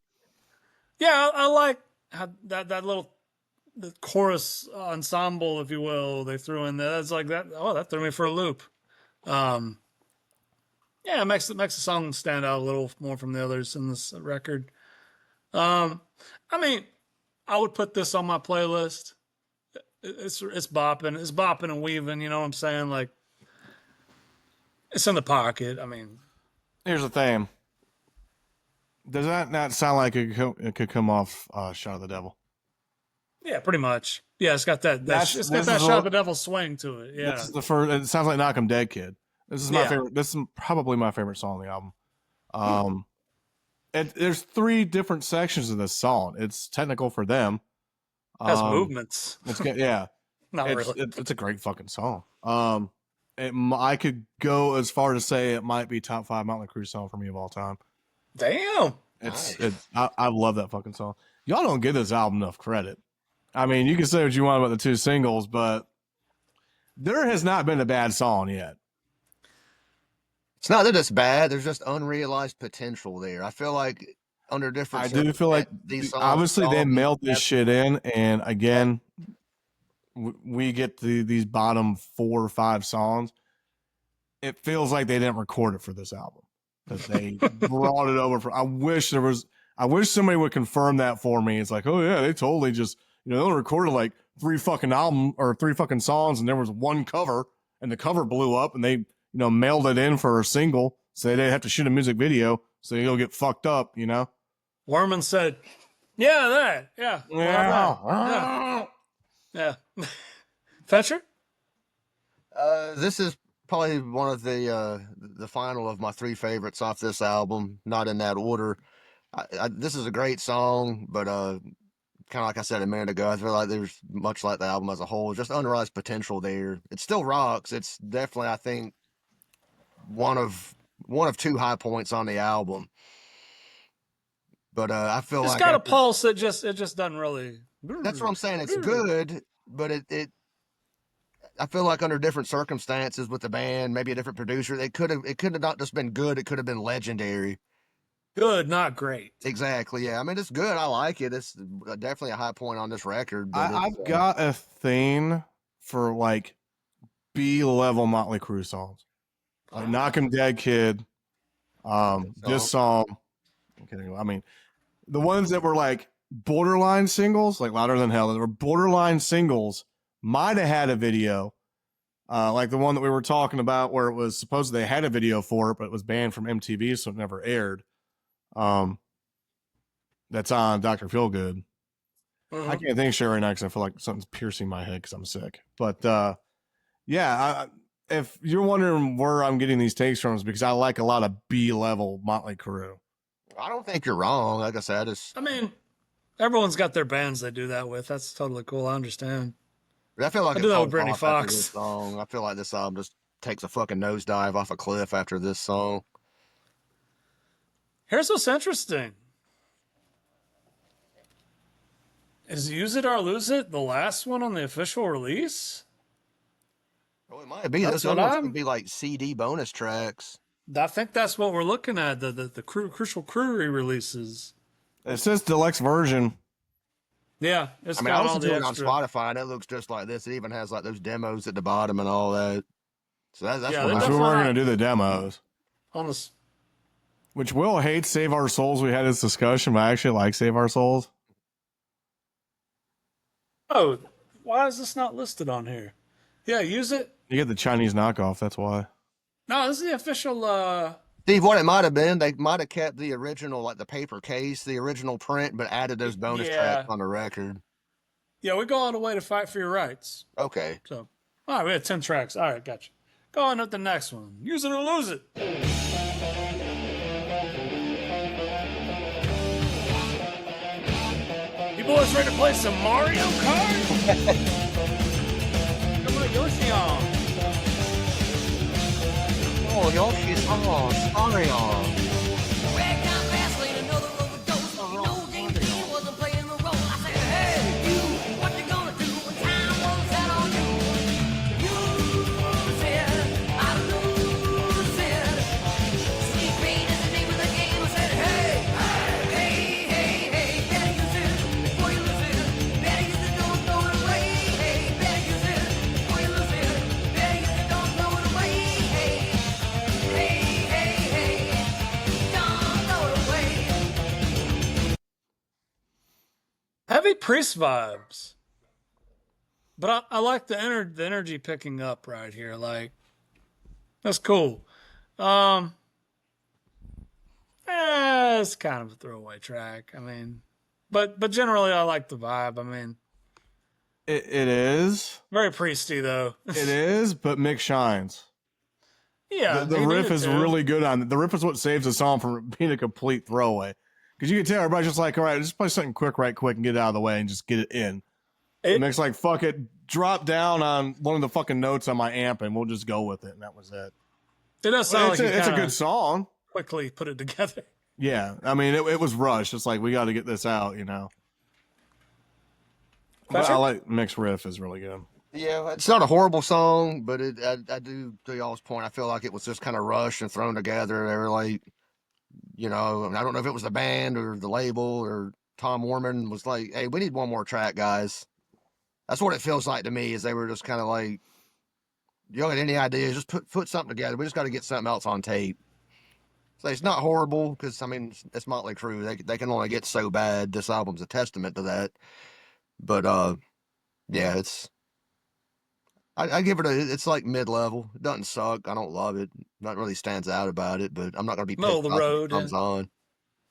Yeah, I like how that little the chorus ensemble, if you will, they threw in there. That's like that. Oh, that threw me for a loop. Yeah, it makes the song stand out a little more from the others in this record. I mean, I would put this on my playlist. It's bopping and weaving. You know what I'm saying? Like, it's in the pocket. I mean, Here's the thing. Does that not sound like it could come off Shot of the Devil? yeah, pretty much. Yeah, it's got that. That's- It's got this that is shot what- of the devil swing to it. Yeah, This is the first. It sounds like Knock 'Em Dead Kid. This is my Yeah. favorite. This is probably my favorite song on the album. There's 3 different sections of this song. It's technical for them. it has movements. It's good. Yeah. Not it's, really. it's a great fucking song. I could go as far to say it might be top 5 Motley Crue song for me of all time. Damn. I love that fucking song. Y'all don't give this album enough credit. I mean, you can say what you want about the 2 singles, but there has not been a bad song yet. It's not that it's bad. There's just unrealized potential there. I feel like under different. I do feel like these songs obviously they all be mailed this better. shit in, and again, we get these bottom 4 or 5 songs. It feels like they didn't record it for this album. That they brought it over for. I wish somebody would confirm that for me. It's like, oh yeah, they totally just they only recorded like 3 fucking album or 3 fucking songs, and there was 1 cover, and the cover blew up, and they mailed it in for a single, so they didn't have to shoot a music video, so they go get fucked up, Werman said, "Yeah, that. Yeah. Yeah. Yeah. Fetcher? This is probably one of the final of my 3 favorites off this album. Not in that order. This is a great song, but kind of like I said a minute ago, I feel like there's much like the album as a whole, just unrealized potential there. It still rocks. It's definitely, I think, one of 2 high points on the album. But I feel It's like got a after- pulse. It just doesn't really. That's what I'm saying. It's good, but it I feel like under different circumstances with the band, maybe a different producer, it could have not just been good, it could have been legendary. Good, not great. Exactly. Yeah. I mean, it's good. I like it. It's definitely a high point on this record. But I've got a thing for like B-level Motley Crue songs, like Knock 'Em Dead Kid, this song. Okay, I mean, the ones that were like borderline singles, like Louder Than Hell, that were borderline singles, might have had a video, like the one that we were talking about, where it was supposed they had a video for it, but it was banned from MTV, so it never aired. That's on Dr. Feelgood. I can't think straight right now because I feel like something's piercing my head because I'm sick. But yeah, if you're wondering where I'm getting these takes from, is because I like a lot of B-level Motley Crue. I don't think you're wrong. Like I said, I mean, everyone's got their bands they do that with. That's totally cool. I understand. I feel like I it do that falls with Brittany off after Fox. this song. I feel like this album just takes a fucking nosedive off a cliff after this song. Here's what's interesting. Is Use It or Lose It the last one on the official release? Oh, it might be. That's This what one I'm- could be like CD bonus tracks. I think that's what we're looking at. The Crucial Crew re-releases. It says deluxe version. Yeah, it's I mean, I got all listened to the it on extra. Spotify, and it looks just like this. It even has like those demos at the bottom and all that. So that's Yeah, what they Which I, we definitely- weren't going to do the demos. On the Which Will hates Save Our Souls. We had this discussion, but I actually like Save Our Souls. oh, why is this not listed on here? Yeah, use it. You get the Chinese knockoff, that's why. No, this is the official. Steve, what it might have been, they might have kept the original, like the paper case, the original print, but added those bonus tracks on the record. Yeah, we go all the way to fight for your rights. Okay. So, all right, we had 10 tracks. All right, gotcha. Go on with the next one. Use it or lose it. You boys ready to play some Mario Kart? Come on, Yoshi on. Oh, Yoshi's Mario. Rag down Vaseline, another overdose. You know James Dean wasn't playing the role. I said, hey, you, what you gonna do when time was set on you? You said, I lose it. Sweet Green is the name of the game. I said, hey, better use it before you lose it. Better use it, don't throw it away. Hey, better use it before you lose it. Better use it, don't throw it away. Heavy Priest vibes. But I like the energy picking up right here. Like, that's cool. It's kind of a throwaway track. I mean, but generally I like the vibe. I mean, It is. very priesty though. It is, but Mick shines. Yeah, The he riff needed is to. really good on it. The riff is what saves the song from being a complete throwaway. Because you can tell everybody's just like, all right, just play something quick, right quick, and get it out of the way and just get it in. Mick's like, fuck it, drop down on one of the fucking notes on my amp and we'll just go with it. And that was it. It does sound like It's a good song. quickly put it together. Yeah. I mean, it was rushed. It's like, we got to get this out, you know. But I like Mick's riff is really good. Yeah, it's not a horrible song, but I do, to y'all's point, I feel like it was just kind of rushed and thrown together. They were like, you know, I don't know if it was the band or the label or Tom Warman was like, hey, we need one more track, guys. That's what it feels like to me, is they were just kind of like, you got any ideas, just put something together. We just got to get something else on tape. So it's not horrible because, I mean, it's Motley Crue. They can only get so bad. This album's a testament to that. But, yeah, I give it it's like mid-level. It doesn't suck. I don't love it. Not really stands out about it, but I'm not going to be Middle of the pissed off if it road, comes on.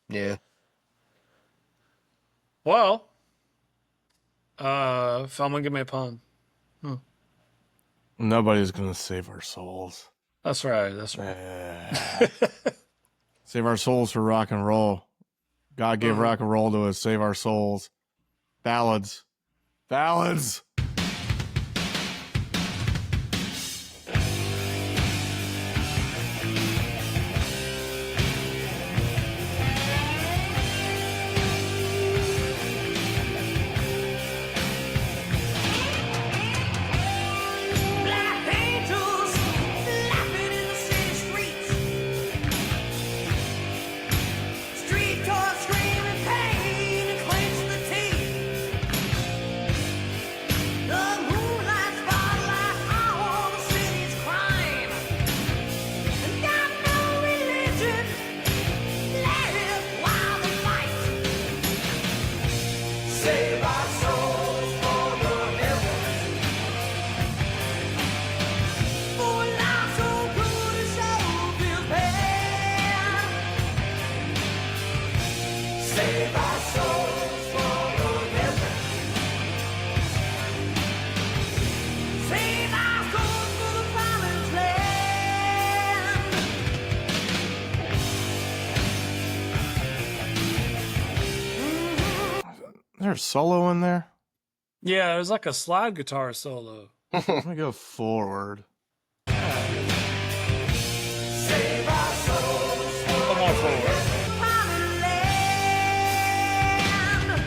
Yeah. Well, Feldman, give me a pun. Nobody's going to save our souls. That's right. That's right. Save our souls for rock and roll. God gave Mm-hmm. rock and roll to us. Save our souls. Ballads. Ballads. Black angels laughing in the city streets. Street cars screaming pain and clench the teeth. The moonlight spotlight all the city's crime. And got no religion, live while the fight. Save our souls for the heaven. For life so good it so feels bad. Save our souls for the heaven. Save our souls for the promised land. Is there a solo in there? Yeah, it was like a slide guitar solo. Let me go forward. Save our souls for Come on forward. the promised land.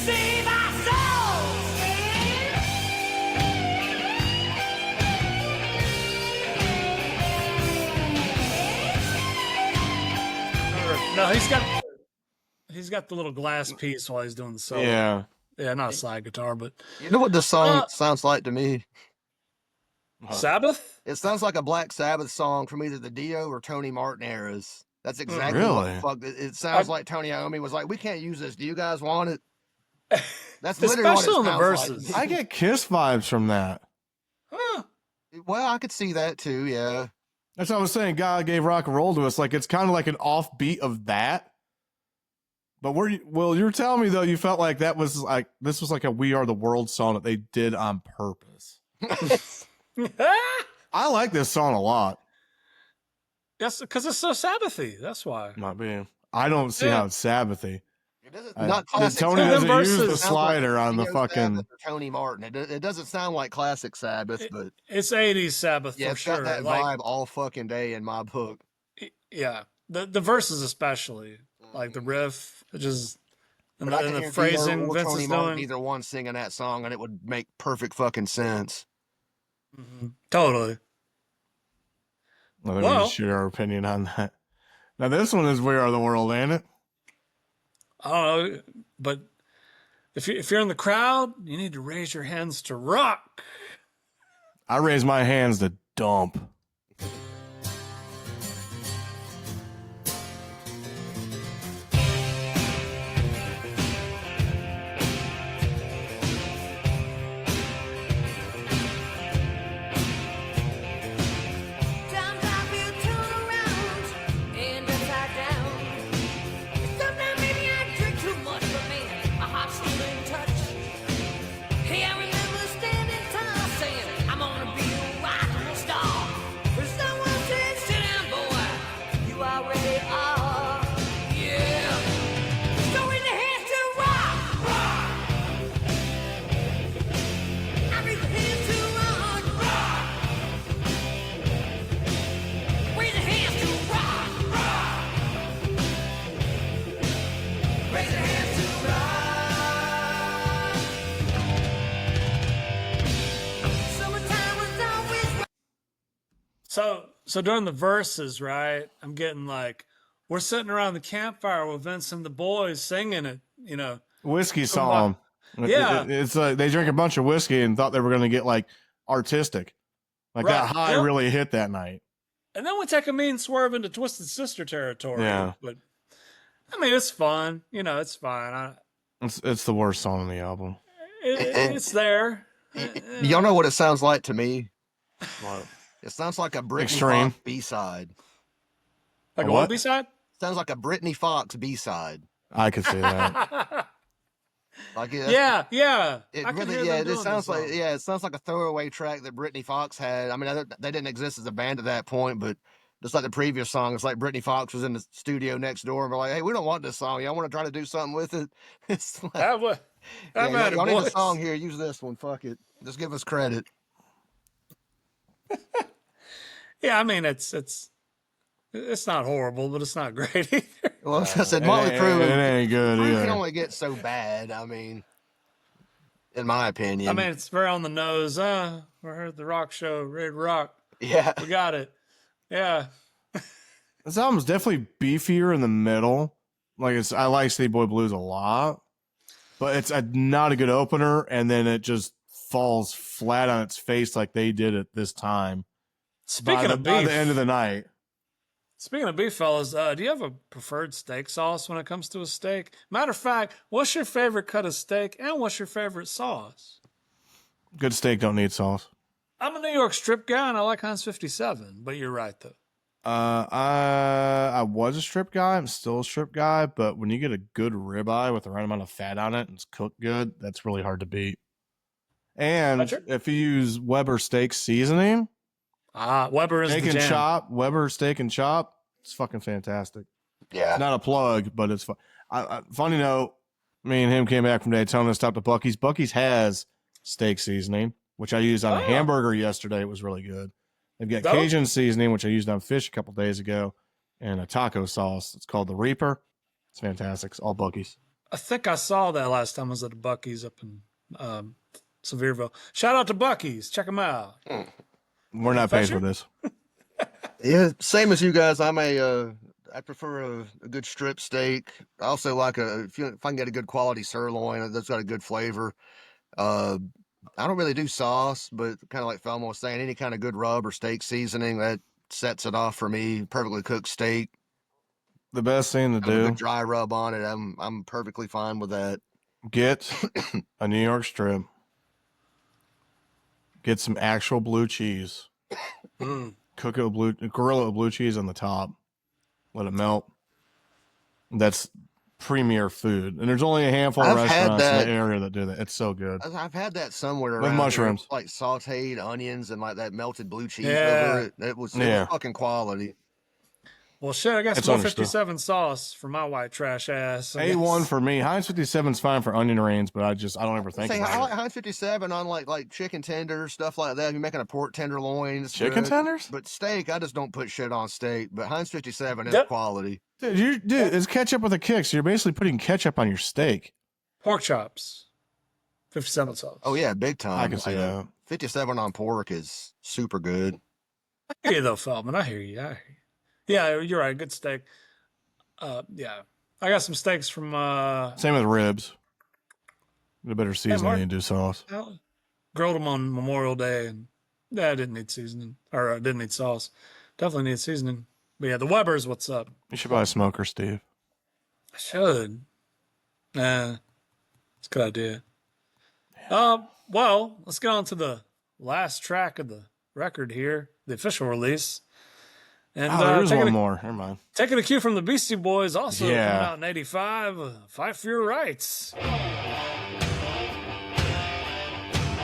Save our souls. No, he's got the little glass piece while he's doing the solo. Yeah. Yeah, not a slide guitar, but You know what this song sounds like to me? Sabbath. It sounds like a Black Sabbath song from either the Dio or Tony Martin eras. That's exactly what the Really? fuck. It sounds like Tony Iommi was like, "We can't use this. Do you guys want it?" That's literally what it Especially on the sounds verses. like. I get Kiss vibes from that. Huh. Well, I could see that too. Yeah. That's what I was saying. God gave rock and roll to us. Like, it's kind of like an offbeat of that. But you're telling me, though, you felt like this was like a We Are the World song that they did on purpose. I like this song a lot. Yes, because it's so Sabbathy. That's why. Might be. I don't see how it's Sabbathy. It doesn't, not The classic. Tony Sabbath. doesn't use the verses. slider on the Dio fucking. Sabbath or Tony Martin. It doesn't sound like classic Sabbath, but It's 80s Sabbath yeah, for it's sure. got that Like, vibe all fucking day in my book. yeah, the verses especially, like the riff, just and But I the, can and the hear phrasing Dio or Vince Tony is Martin, doing. either one singing that song, and it would make perfect fucking sense. Totally. Well, we Well- share our opinion on that. Now, this one is We Are the World, ain't it? I don't know, but if you're in the crowd, you need to raise your hands to rock. I raise my hands to dump. Sometimes I feel turned around and upside down. Sometimes maybe I drink too much, but man, my heart's still in touch. Hey, I remember standing tall saying, I'm gonna be a rock and roll star. But someone said, sit down, boy, you already are. Yeah. So in the hands to rock. I raise the hands to rock. Raise your hands to rock. Raise your hands to rock. Summertime was always So during the verses, right? I'm getting like we're sitting around the campfire with Vince and the boys singing it. You know, Whiskey song. Yeah. It's like they drank a bunch of whiskey and thought they were going to get like artistic. Like that Right. high Yep. really hit that night. and then we take a mean swerve into Twisted Sister territory. Yeah. But I mean, it's fun. You know, it's fine. It's the worst song on the album. It's there. Y'all know what it sounds like to me? It sounds like a Britney Extreme. Fox B-side. Like A a what? what B-side? Sounds like a Britney Fox B-side. I could see that. Like yeah. It I can really, hear yeah. them It doing sounds this like, song. yeah. It sounds like a throwaway track that Britney Fox had. I mean, they didn't exist as a band at that point, but just like the previous song, it's like Britney Fox was in the studio next door and we're like, "Hey, we don't want this song. Y'all want to try to do something with it?" It's like, That was. yeah, That y'all need a voice. song here. Use this one. Fuck it. Just give us credit. Yeah, I mean it's not horrible, but it's not great either. Well, I said It Motley ain't- Crue. it ain't good Crue can either. only get so bad. I mean, in my opinion. I mean, it's very on the nose. We heard the rock show, Red Rock. yeah. We got it. Yeah. This album's definitely beefier in the middle. I like Steve Boy Blues a lot, but it's not a good opener, and then it just falls flat on its face like they did at this time. Speaking of by beef, the end of the night. speaking of beef, fellas, do you have a preferred steak sauce when it comes to a steak? Matter of fact, what's your favorite cut of steak, and what's your favorite sauce? Good steak don't need sauce. I'm a New York strip guy, and I like Heinz 57. But you're right, though. I was a strip guy. I'm still a strip guy, but when you get a good ribeye with the right amount of fat on it and it's cooked good, that's really hard to beat. And Gotcha. if you use Weber steak seasoning, Weber is steak the and jam. chop, Weber steak and chop, it's fucking fantastic. Yeah. Not a plug, but it's fun. Funny note, me and him came back from Daytona, stopped at Bucky's. Bucky's has steak seasoning, which I used on a Oh. hamburger yesterday. It was really good. They've got Dope. Cajun seasoning, which I used on fish a couple days ago, and a taco sauce. It's called the Reaper. It's fantastic. It's all Bucky's. I think I saw that last time I was at the Bucky's up in Sevierville. Shout out to Bucky's. Check them out. We're not paid for Fisher? this. Yeah, same as you guys. I'm a I prefer a good strip steak. I also like if I can get a good quality sirloin that's got a good flavor. Uh, I don't really do sauce, but kind of like Feldman was saying, any kind of good rub or steak seasoning that sets it off for me. Perfectly cooked steak, The best thing to have a good do, dry rub on it. I'm perfectly fine with that. get a New York strip. Get some actual blue cheese. Cook it with grill it with blue cheese on the top. Let it melt. That's premier food. And there's only a handful of I've had restaurants in that. the area that do that. It's so good. I've had that somewhere With around mushrooms. here, like sauteed onions and like that melted blue cheese Yeah. over it. It was Yeah. fucking quality. Well, shit, I got It's some understood. 57 sauce for my white trash ass. I A1 guess. for me. Heinz 57's fine for onion rings, but I don't ever think I about like it. Heinz 57 on like chicken tenders, stuff like that. If you're making a pork tenderloin, it's Chicken good. tenders? But steak, I just don't put shit on steak. But Heinz 57 is Yep. quality. Dude, it's ketchup with a kick, so you're basically putting ketchup on your steak. Pork chops. 57 sauce. Oh yeah, big time. I can see that. 57 on pork is super good. I hear you though, Feldman. I hear you. Yeah, you're right. Good steak. Yeah. I got some steaks from Same with ribs. Get a better seasoning Mark- and do sauce. grilled them on Memorial Day, and yeah, I didn't need seasoning, or I didn't need sauce. Definitely need seasoning. But yeah, the Weber's what's up. You should buy a smoker, Steve. I should. Nah, it's a good idea. Well, let's get on to the last track of the record here, the official release. And There's taking one a, more. Never mind. taking a cue from the Beastie Boys, also Yeah. coming out in '85, Fight for Your Rights.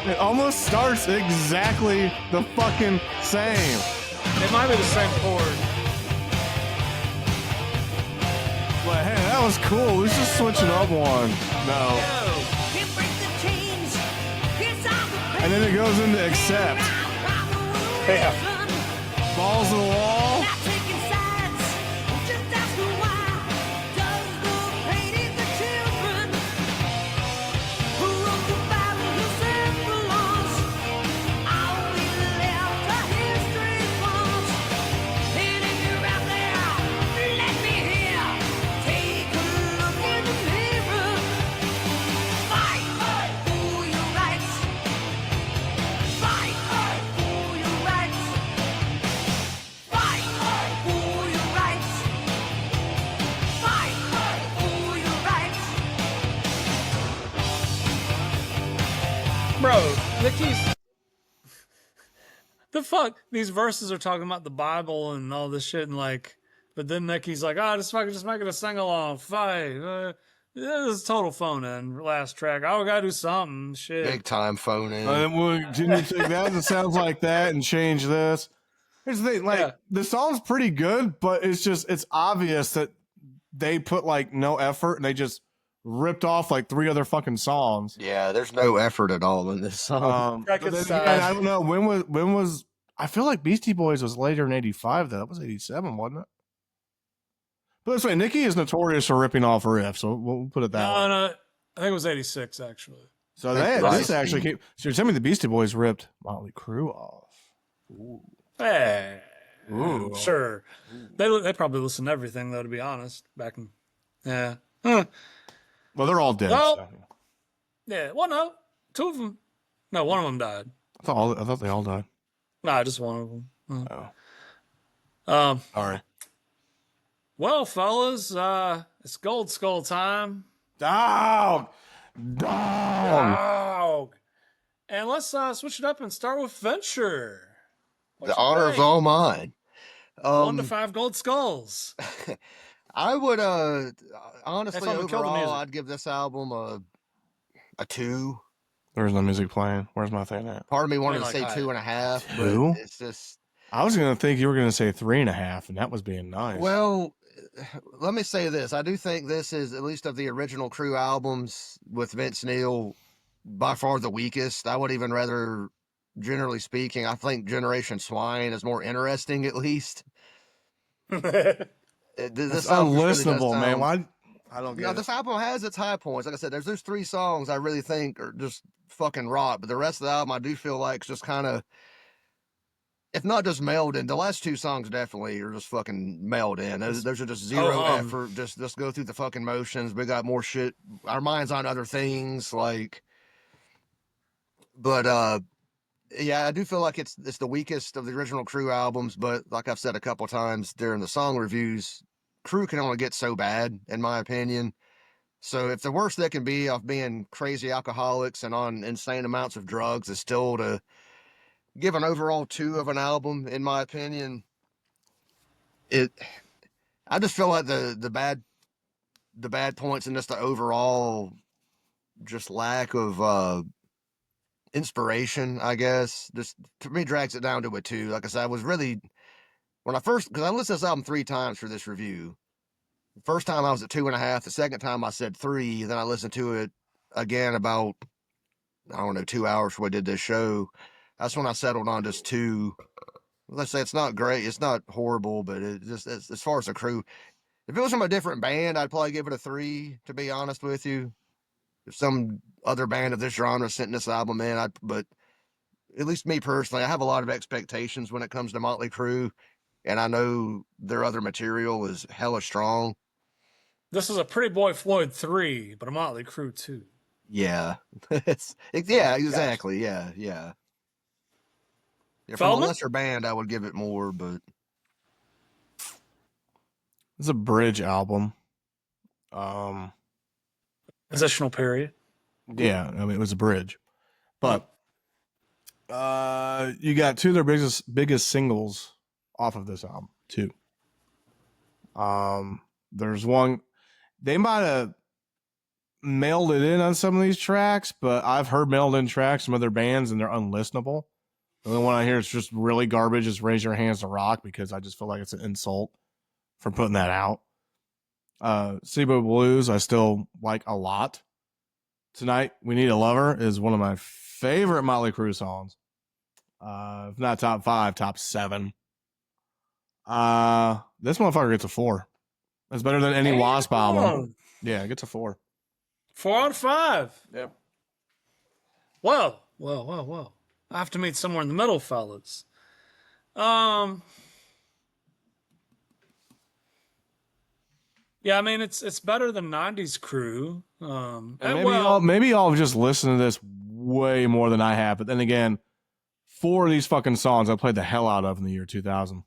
It almost starts exactly the fucking same. It might be the same chord. But hey, that was cool. Let's just switch it up one. No. And then it goes into accept. Yeah. Balls to the wall. Bro, Nicky's. The fuck? These verses are talking about the Bible and all this shit, and like, but then Nicky's like, just fucking just make it a sing along fight. This is total phone in. Last track. Oh, we gotta do something. Shit. Big time phone in. Didn't you take that that sounds like that and change this? Here's the thing, like Yeah. the song's pretty good, but it's obvious that they put like no effort and they just ripped off like 3 other fucking songs. Yeah, there's no effort at all in this song. Right, But then it's, again, I don't know when was I feel like Beastie Boys was later in '85 though. That was '87, wasn't it? But this way, Nicki is notorious for ripping off riffs, so we'll put it that way. No, I think it was '86 actually. So Right. this actually came. So you're telling me the Beastie Boys ripped Motley Crue off? Hey, Ooh. sure. They probably listened to everything though. To be honest, back in Huh. Well, they're all dead. Well- so. Yeah. Well, no, 2 of them. No, 1 of them died. I thought they all died. Nah, just 1 of them. Oh, sorry. Well, fellas, it's Gold Skull time. Dog. Dog. And let's switch it up and start with Fincher. The honor is all mine. 1 to 5 gold skulls. I would If honestly I'm gonna kill the overall music. I'd give this album a 2. There's no music playing. Where's my thing at? Part of me wanted to like say high. 2.5, 2? but it's just I was gonna think you were gonna say 3.5, and that was being nice. well. Let me say this: I do think this is, at least of the original Crew albums with Vince Neil, by far the weakest. I would even rather, generally speaking, I think Generation Swine is more interesting, at least. This it's album really does unlistenable, man. sound- Why? I don't You get know, it. this album has its high points. Like I said, there's 3 songs I really think are just fucking rock, but the rest of the album I do feel like is just kind of if not just meld in, the last two songs definitely are just fucking meld in. Those are just zero Ho-hum. effort. Just go through the fucking motions. We got more shit. Our minds on other things, like. But yeah, I do feel like it's the weakest of the original Crue albums. But like I've said a couple times during the song reviews, Crue can only get so bad, in my opinion. So if the worst they can be off being crazy alcoholics and on insane amounts of drugs is still to give an overall 2 of an album, in my opinion, I just feel like the bad points and just the overall just lack of inspiration, I guess, just to me drags it down to a 2. Like I said, I was really because I listened to this album 3 times for this review. The first time I was at 2.5. The second time I said 3. Then I listened to it again about, I don't know, 2 hours before I did this show. That's when I settled on just 2. Let's say it's not great, it's not horrible, but it just as far as the Crue, if it was from a different band, I'd probably give it a 3. To be honest with you, if some other band of this genre sent this album in, but at least me personally, I have a lot of expectations when it comes to Motley Crue, and I know their other material is hella strong. This is a Pretty Boy Floyd 3, but a Motley Crue 2. Yeah, yeah, exactly. Yeah, yeah. Yeah, from a Feldman? lesser band, I would give it more, but It's a bridge album. Positional period. Yeah, I mean it was a bridge, but you got 2 of their biggest singles off of this album too. There's one they might have mailed it in on some of these tracks, but I've heard mailed in tracks from other bands and they're unlistenable. The only one I hear is just really garbage is Raise Your Hands to Rock, because I just feel like it's an insult for putting that out. Cebu Blues I still like a lot. Tonight We Need a Lover is one of my favorite Motley Crue songs. If not top 5, top 7. This motherfucker gets a 4. That's better than any Wasp album. Yeah, it gets a 4. 4 out of 5. Yep. Well. I have to meet somewhere in the middle, fellas. Yeah, I mean it's better than 90s Crue. And maybe y'all have just listened to this way more than I have, but then again, 4 of these fucking songs I played the hell out of in the year 2000.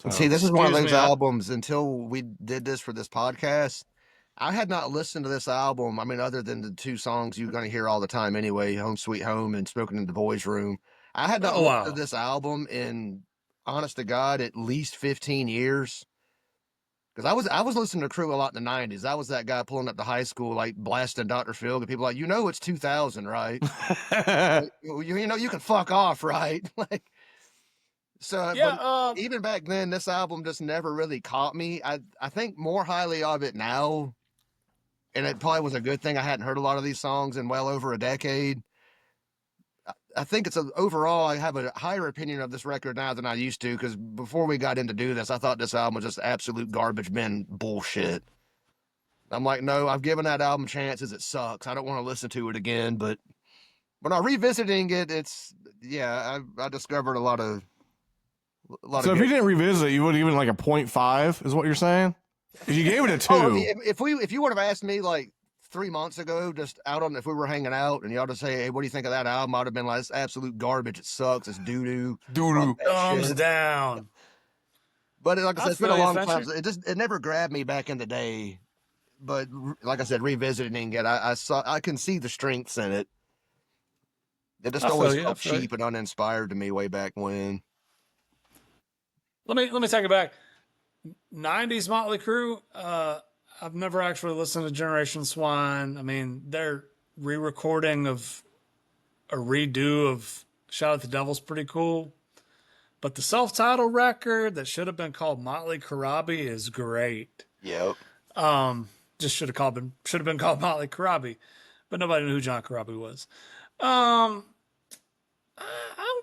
So, see, this is one of Excuse those me, albums, until we did this for this podcast, I had not listened to this album. I mean, other than the 2 songs you're going to hear all the time anyway, Home Sweet Home and Smoking in the Boys Room. I had not listened to this album in, honest to God, at least 15 years. Because I was listening to Crue a lot in the 90s. I was that guy pulling up to high school, like blasting Dr. Phil. And people like, it's 2000, right? you know, you can fuck off, right? Like, so yeah, even back then, this album just never really caught me. I think more highly of it now, and it probably was a good thing I hadn't heard a lot of these songs in well over a decade. I think overall, I have a higher opinion of this record now than I used to, because before we got in to do this, I thought this album was just absolute garbage bin bullshit. I'm like, no, I've given that album chances. It sucks. I don't want to listen to it again. But when I'm revisiting it, I discovered a lot of. So if you didn't revisit it, you would even like a 0.5 is what you're saying? If you gave it a 2. Oh, if you would have asked me like 3 months ago, just if we were hanging out and y'all to say, hey, what do you think of that album? I'd have been like, it's absolute garbage. It sucks. It's doo-doo. Doo-doo. thumbs down. But like I said, it's been a long time. Fincher. It never grabbed me back in the day. But like I said, revisiting it, I can see the strengths in it. It just always felt cheap and uninspired to me way back when. Let me take it back. 90s Motley Crue. I've never actually listened to Generation Swine. I mean, their re-recording of a redo of Shout at the Devil's pretty cool. But the self-titled record that should have been called Motley Karabi is great. Yep. Just should have been called Motley Karabi, but nobody knew who John Karabi was. I'm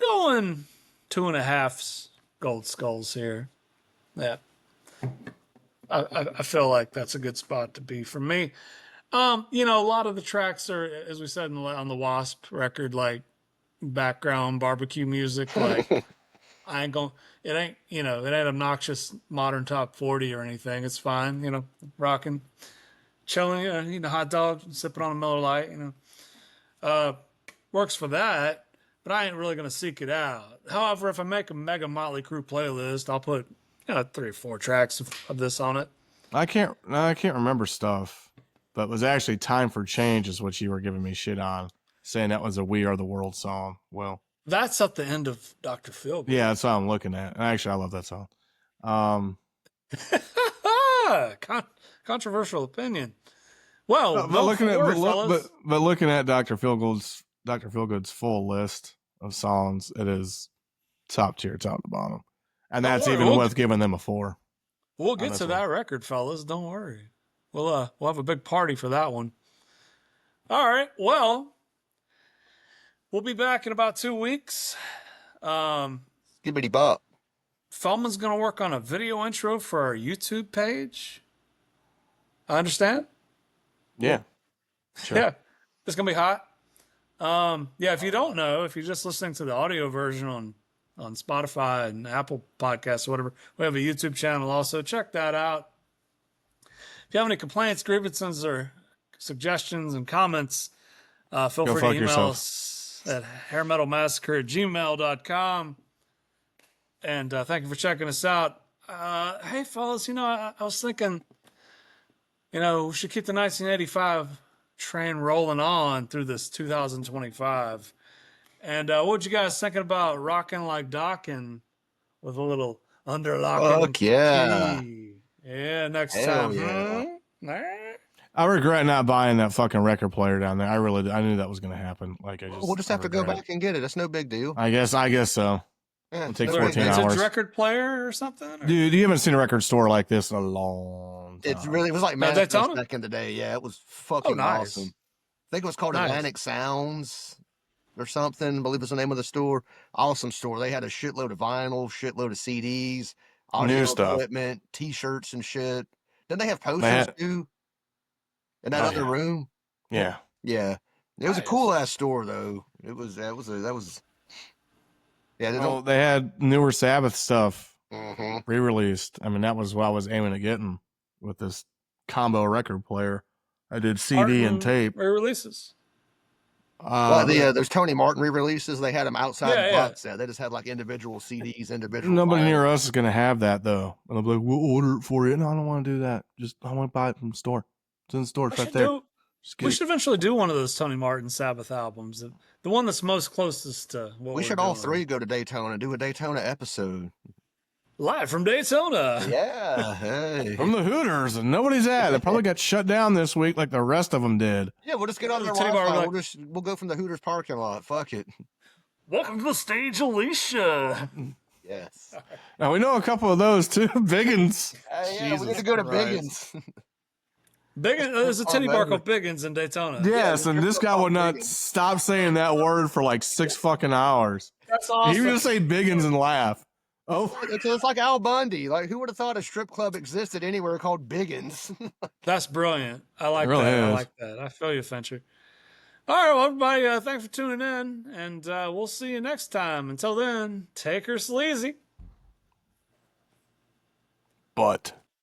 going 2.5 gold skulls here. Yeah. I feel like that's a good spot to be for me. A lot of the tracks are, as we said on the Wasp record, like background barbecue music, like I ain't going. It ain't it ain't obnoxious modern top 40 or anything. It's fine. Rocking, chilling, eating a hot dog, sipping on a Miller Lite. Works for that. But I ain't really gonna seek it out. However, if I make a mega Motley Crue playlist, I'll put 3 or 4 tracks of this on it. I can't remember stuff, but it was actually "Time for Change" is what you were giving me shit on, saying that was a "We Are the World" song. Well, That's at the end of Dr. Phil. yeah, that's what I'm looking at. And actually, I love that song. Controversial opinion. Well, but looking at fellas. but looking at Dr. Feelgood's full list of songs, it is top tier, top to bottom, and that's even with giving them a 4. We'll get to that record, fellas. Don't worry. We'll have a big party for that one. All right. Well, we'll be back in about 2 weeks. Skibbity bop. Feldman's going to work on a video intro for our YouTube page. I understand. Yeah. Sure. Yeah. It's going to be hot. If you don't know, if you're just listening to the audio version on Spotify and Apple Podcasts or whatever, we have a YouTube channel also. Check that out. If you have any complaints, grievances, or suggestions and comments, feel free to email us at hairmetalmassacre@gmail.com. And thank you for checking us out. Hey, fellas, I was thinking, we should keep the 1985 train rolling on through this 2025. And what you guys thinking about rocking like Dockin' with a little underlocking? Fuck yeah. key? Yeah, next Hell time. yeah. I regret not buying that fucking record player down there. I knew that was going to happen. We'll just have to go back and get it. That's no big deal. I guess so. Yeah, It'll take no 14 big hours. deal. It's a record player or something? Or? Dude, you haven't seen a record store like this in a long time. It was like Manifest Daytona? back in the day. Yeah, it was fucking nice. awesome. I think it was called Nice. Atlantic Sounds or something. I believe it's the name of the store. Awesome store. They had a shitload of vinyl, shitload of CDs, audio New stuff. equipment, T-shirts and shit. Didn't they have posters too? In that other room? Yeah. Yeah. It was a Nice. cool ass store though. That was yeah. They had newer Sabbath stuff Mhm. re-released. I mean, that was what I was aiming at getting with this combo record player. I did CD and tape. Re-releases. There's Tony Martin re-releases. They had them outside the Yeah. box set. They just had like individual CDs, individual. Nobody vinyl. near us is going to have that, though. And I'll be like, we'll order it for you. No, I don't want to do that. I want to buy it from the store. It's in the store. It's right there. We should eventually do one of those Tony Martin Sabbath albums. The one that's most closest to what We we're should all doing. 3 go to Daytona and do a Daytona episode. Live from Daytona. Yeah. Hey. From the Hooters, and nobody's at. They probably got shut down this week like the rest of them did. Yeah, we'll just get on their Titty bar, Wi-Fi. like- We'll go from the Hooters parking lot. Fuck it. Welcome to the stage, Alicia. Yes. Now, we know a couple of those, too. Biggins. Yeah, we need to go to Christ. Biggins. Biggins, there's a titty bar called Biggins in Daytona. Yes, and this guy would not stop saying that word for like 6 fucking hours. That's He awesome. would just say Biggins and laugh. Oh, It's like Al Bundy. Like, who would have thought a strip club existed anywhere called Biggins? That's brilliant. I like It really that. I is. like that. I feel you, Fincher. All right, well, everybody, thanks for tuning in, and we'll see you next time. Until then, take her sleazy. but.